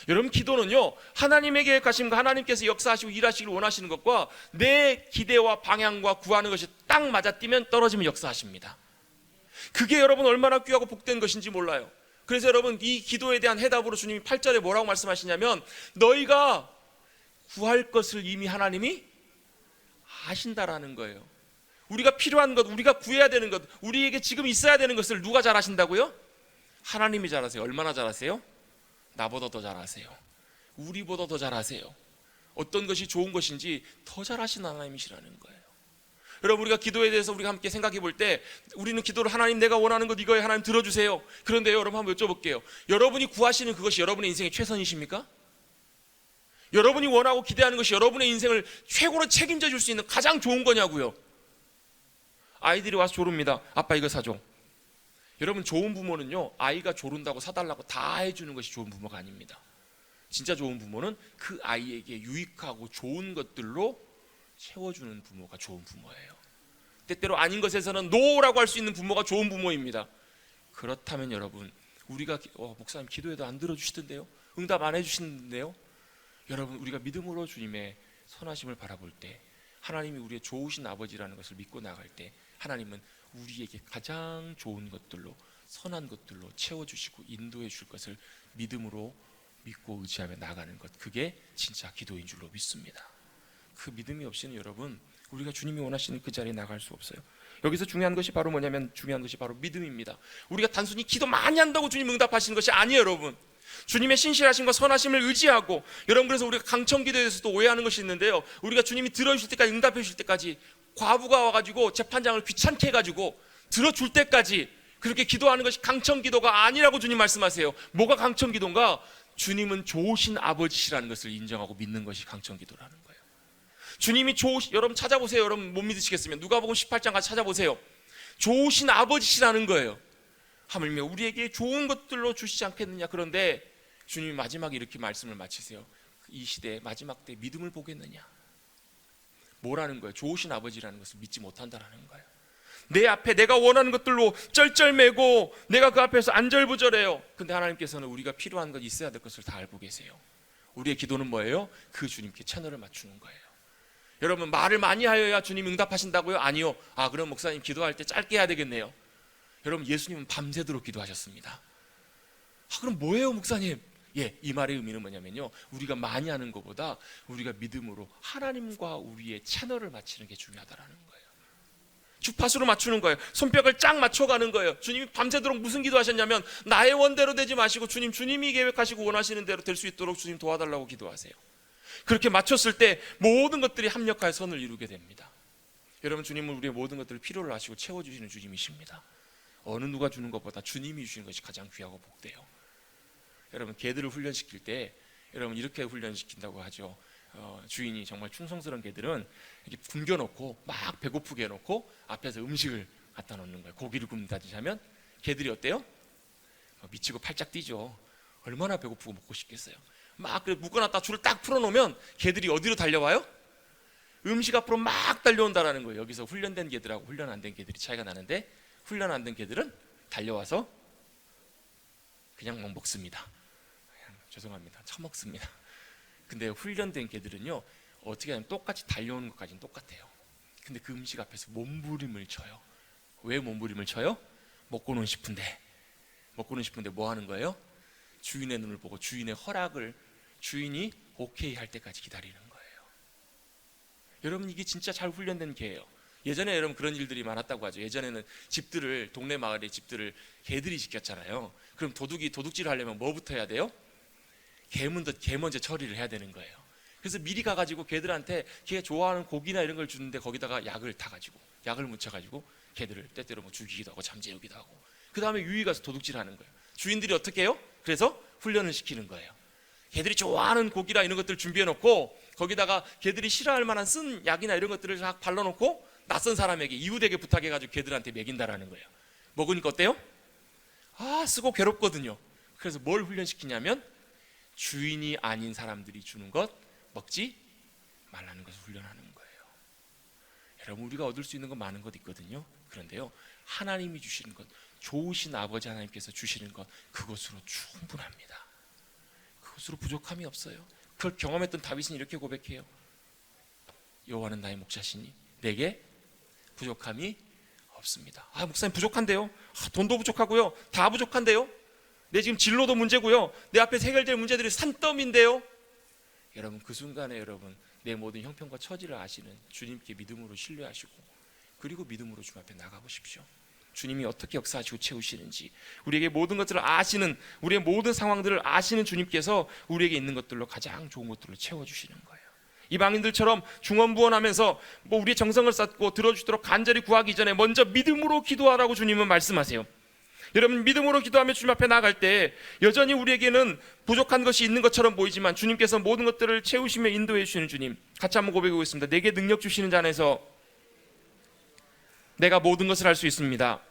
여러분 기도는요 하나님의 계획하심과 하나님께서 역사하시고 일하시기를 원하시는 것과 내 기대와 방향과 구하는 것이 딱 맞아뛰면 떨어지면 역사하십니다. 그게 여러분 얼마나 귀하고 복된 것인지 몰라요. 그래서 여러분 이 기도에 대한 해답으로 주님이 8절에 뭐라고 말씀하시냐면 너희가 구할 것을 이미 하나님이 아신다라는 거예요. 우리가 필요한 것, 우리가 구해야 되는 것, 우리에게 지금 있어야 되는 것을 누가 잘 아신다고요? 하나님이 잘 아세요. 얼마나 잘 아세요? 나보다 더 잘 아세요. 우리보다 더 잘 아세요. 어떤 것이 좋은 것인지 더 잘 아시는 하나님이시라는 거예요. 여러분 우리가 기도에 대해서 우리가 함께 생각해 볼 때 우리는 기도를 하나님 내가 원하는 것 이거에 하나님 들어주세요. 그런데요 여러분 한번 여쭤볼게요. 여러분이 구하시는 그것이 여러분의 인생의 최선이십니까? 여러분이 원하고 기대하는 것이 여러분의 인생을 최고로 책임져 줄 수 있는 가장 좋은 거냐고요. 아이들이 와서 조릅니다. 아빠 이거 사줘. 여러분 좋은 부모는요 아이가 조른다고 사달라고 다 해주는 것이 좋은 부모가 아닙니다. 진짜 좋은 부모는 그 아이에게 유익하고 좋은 것들로 채워주는 부모가 좋은 부모예요. 때때로 아닌 것에서는 노라고 할 수 있는 부모가 좋은 부모입니다. 그렇다면 여러분 우리가 목사님 기도해도 안 들어주시던데요, 응답 안 해주시는데요, 여러분 우리가 믿음으로 주님의 선하심을 바라볼 때 하나님이 우리의 좋으신 아버지라는 것을 믿고 나갈 때 하나님은 우리에게 가장 좋은 것들로 선한 것들로 채워주시고 인도해 줄 것을 믿음으로 믿고 의지하며 나가는 것, 그게 진짜 기도인 줄로 믿습니다. 그 믿음이 없이는 여러분 우리가 주님이 원하시는 그 자리에 나갈 수 없어요. 여기서 중요한 것이 바로 뭐냐면 중요한 것이 바로 믿음입니다. 우리가 단순히 기도 많이 한다고 주님 응답하시는 것이 아니에요. 여러분 주님의 신실하심과 선하심을 의지하고, 여러분 그래서 우리가 강청기도에 대해서도 오해하는 것이 있는데요, 우리가 주님이 들어주실 때까지 응답해 주실 때까지 과부가 와가지고 재판장을 귀찮게 해가지고 들어줄 때까지 그렇게 기도하는 것이 강청기도가 아니라고 주님 말씀하세요. 뭐가 강청기도인가? 주님은 좋으신 아버지시라는 것을 인정하고 믿는 것이 강청기도라는 거예요. 주님이 여러분 찾아보세요. 여러분 못 믿으시겠으면 누가복음 18장 가서 찾아보세요. 좋으신 아버지시라는 거예요. 하물며 우리에게 좋은 것들로 주시지 않겠느냐. 그런데 주님이 마지막에 이렇게 말씀을 마치세요. 이 시대의 마지막 때 믿음을 보겠느냐. 뭐라는 거예요? 좋으신 아버지라는 것을 믿지 못한다라는 거예요. 내 앞에 내가 원하는 것들로 쩔쩔매고 내가 그 앞에서 안절부절해요. 근데 하나님께서는 우리가 필요한 것, 있어야 될 것을 다 알고 계세요. 우리의 기도는 뭐예요? 그 주님께 채널을 맞추는 거예요. 여러분 말을 많이 하여야 주님 응답하신다고요? 아니요. 그럼 목사님 기도할 때 짧게 해야 되겠네요. 여러분 예수님은 밤새도록 기도하셨습니다. 그럼 뭐예요 목사님? 이 말의 의미는 뭐냐면요, 우리가 많이 하는 것보다 우리가 믿음으로 하나님과 우리의 채널을 맞추는 게 중요하다라는 거예요. 주파수로 맞추는 거예요. 손뼉을 쫙 맞춰가는 거예요. 주님이 밤새도록 무슨 기도하셨냐면 나의 원대로 되지 마시고 주님이 계획하시고 원하시는 대로 될 수 있도록 주님 도와달라고 기도하세요. 그렇게 맞췄을 때 모든 것들이 합력하여 선을 이루게 됩니다. 여러분 주님은 우리의 모든 것들을 필요로 하시고 채워주시는 주님이십니다. 어느 누가 주는 것보다 주님이 주시는 것이 가장 귀하고 복돼요. 여러분 개들을 훈련시킬 때 여러분 이렇게 훈련시킨다고 하죠. 주인이 정말 충성스러운 개들은 이렇게 굶겨놓고 막 배고프게 해놓고 앞에서 음식을 갖다 놓는 거예요. 고기를 굽는다든지 하면 개들이 어때요? 미치고 팔짝 뛰죠. 얼마나 배고프고 먹고 싶겠어요. 막 묶어놨다 줄을 딱 풀어놓으면 개들이 어디로 달려와요? 음식 앞으로 막 달려온다라는 거예요. 여기서 훈련된 개들하고 훈련 안 된 개들이 차이가 나는데, 훈련 안 된 개들은 달려와서 그냥 막 먹습니다. 죄송합니다. 처먹습니다. 근데 훈련된 개들은요 어떻게 하면 똑같이 달려오는 것까지는 똑같아요. 근데 그 음식 앞에서 몸부림을 쳐요. 왜 몸부림을 쳐요? 먹고는 싶은데 뭐 하는 거예요? 주인의 눈을 보고 주인의 허락을, 주인이 오케이 할 때까지 기다리는 거예요. 여러분, 이게 진짜 잘 훈련된 개예요. 예전에 여러분 그런 일들이 많았다고 하죠. 예전에는 집들을, 동네 마을의 집들을 개들이 지켰잖아요. 그럼 도둑질을 하려면 뭐부터 해야 돼요? 개 먼저 처리를 해야 되는 거예요. 그래서 미리 가가지고 개들한테 걔 좋아하는 고기나 이런 걸 주는데 거기다가 약을 묻혀가지고 개들을 때때로 뭐 죽이기도 하고 잠재우기도 하고, 그 다음에 유이 가서 도둑질하는 거예요. 주인들이 어떻게 해요? 그래서 훈련을 시키는 거예요. 개들이 좋아하는 고기라 이런 것들 준비해놓고 거기다가 개들이 싫어할 만한 쓴 약이나 이런 것들을 쫙 발라놓고 낯선 사람에게 이웃에게 부탁해가지고 개들한테 먹인다라는 거예요. 먹으니까 어때요? 쓰고 괴롭거든요. 그래서 뭘 훈련시키냐면 주인이 아닌 사람들이 주는 것 먹지 말라는 것을 훈련하는 거예요. 여러분, 우리가 얻을 수 있는 건 많은 것 있거든요. 그런데요, 하나님이 주시는 것, 좋으신 아버지 하나님께서 주시는 것, 그것으로 충분합니다. 그것으로 부족함이 없어요. 그걸 경험했던 다윗은 이렇게 고백해요. 여호와는 나의 목자시니 내게 부족함이 없습니다. 목사님 부족한데요? 돈도 부족하고요. 다 부족한데요? 내 지금 진로도 문제고요. 내 앞에 해결될 문제들이 산더미인데요. 여러분, 그 순간에 여러분 내 모든 형편과 처지를 아시는 주님께 믿음으로 신뢰하시고, 그리고 믿음으로 주님 앞에 나가보십시오. 주님이 어떻게 역사하시고 채우시는지, 우리에게 모든 것들을 아시는, 우리의 모든 상황들을 아시는 주님께서 우리에게 있는 것들로 가장 좋은 것들로 채워주시는 거예요. 이방인들처럼 중언부언하면서 우리의 정성을 쌓고 들어주도록 간절히 구하기 전에 먼저 믿음으로 기도하라고 주님은 말씀하세요. 여러분, 믿음으로 기도하며 주님 앞에 나아갈 때 여전히 우리에게는 부족한 것이 있는 것처럼 보이지만 주님께서 모든 것들을 채우시며 인도해 주시는 주님, 같이 한번 고백해 보겠습니다. 내게 능력 주시는 자 안에서 내가 모든 것을 할 수 있습니다.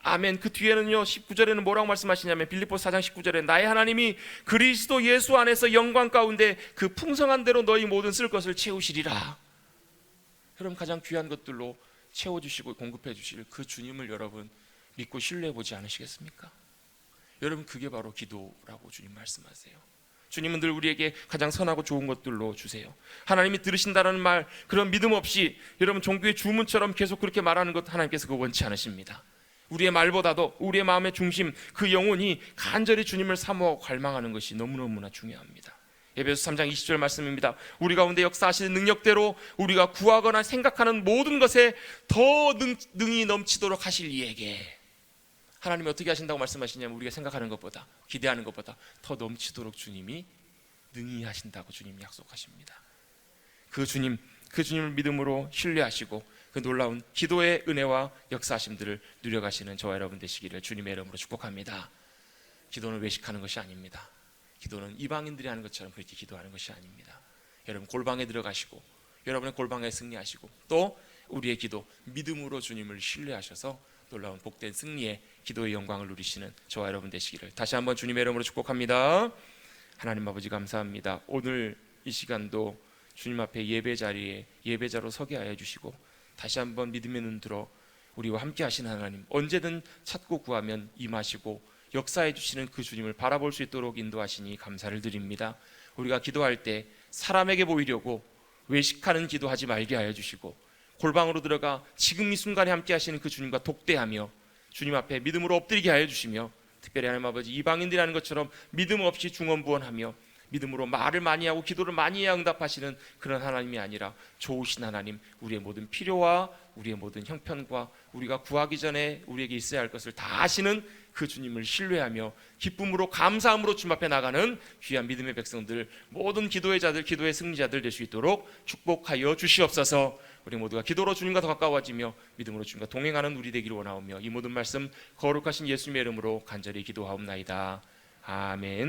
아멘. 그 뒤에는요, 19절에는 뭐라고 말씀하시냐면 빌립보서 4장 19절에 나의 하나님이 그리스도 예수 안에서 영광 가운데 그 풍성한 대로 너희 모든 쓸 것을 채우시리라. 여러분, 가장 귀한 것들로 채워주시고 공급해 주실 그 주님을 여러분 믿고 신뢰해 보지 않으시겠습니까? 여러분, 그게 바로 기도라고 주님 말씀하세요. 주님은 늘 우리에게 가장 선하고 좋은 것들로 주세요. 하나님이 들으신다는 말, 그런 믿음 없이 여러분 종교의 주문처럼 계속 그렇게 말하는 것, 하나님께서 그거 원치 않으십니다. 우리의 말보다도 우리의 마음의 중심, 그 영혼이 간절히 주님을 사모하고 갈망하는 것이 너무너무나 중요합니다. 에베소서 3장 20절 말씀입니다. 우리 가운데 역사하시는 능력대로 우리가 구하거나 생각하는 모든 것에 더 능히 넘치도록 하실 이에게, 하나님이 어떻게 하신다고 말씀하시냐면 우리가 생각하는 것보다, 기대하는 것보다 더 넘치도록 주님이 능히 하신다고 주님이 약속하십니다. 그 주님을 믿음으로 신뢰하시고 그 놀라운 기도의 은혜와 역사하심들을 누려가시는 저와 여러분 되시기를 주님의 이름으로 축복합니다. 기도는 외식하는 것이 아닙니다. 기도는 이방인들이 하는 것처럼 그렇게 기도하는 것이 아닙니다. 여러분, 골방에 들어가시고 여러분의 골방에 승리하시고, 또 우리의 기도 믿음으로 주님을 신뢰하셔서 놀라운 복된 승리의 기도의 영광을 누리시는 저와 여러분 되시기를 다시 한번 주님의 이름으로 축복합니다. 하나님 아버지, 감사합니다. 오늘 이 시간도 주님 앞에 예배 자리에 예배자로 서게 하여 주시고, 다시 한번 믿음의 눈 들어 우리와 함께 하시는 하나님, 언제든 찾고 구하면 임하시고 역사해 주시는 그 주님을 바라볼 수 있도록 인도하시니 감사를 드립니다. 우리가 기도할 때 사람에게 보이려고 외식하는 기도하지 말게 하여 주시고, 골방으로 들어가 지금 이 순간에 함께 하시는 그 주님과 독대하며 주님 앞에 믿음으로 엎드리게 하여 주시며, 특별히 하나님 아버지, 이방인들이 하는 것처럼 믿음 없이 중언부언하며 믿음으로 말을 많이 하고 기도를 많이 해야 응답하시는 그런 하나님이 아니라 좋으신 하나님, 우리의 모든 필요와 우리의 모든 형편과 우리가 구하기 전에 우리에게 있어야 할 것을 다 아시는 그 주님을 신뢰하며 기쁨으로 감사함으로 주님 앞에 나가는 귀한 믿음의 백성들, 모든 기도의 자들, 기도의 승리자들 될 수 있도록 축복하여 주시옵소서. 우리 모두가 기도로 주님과 더 가까워지며 믿음으로 주님과 동행하는 우리 되기를 원하오며 이 모든 말씀 거룩하신 예수님의 이름으로 간절히 기도하옵나이다. 아멘.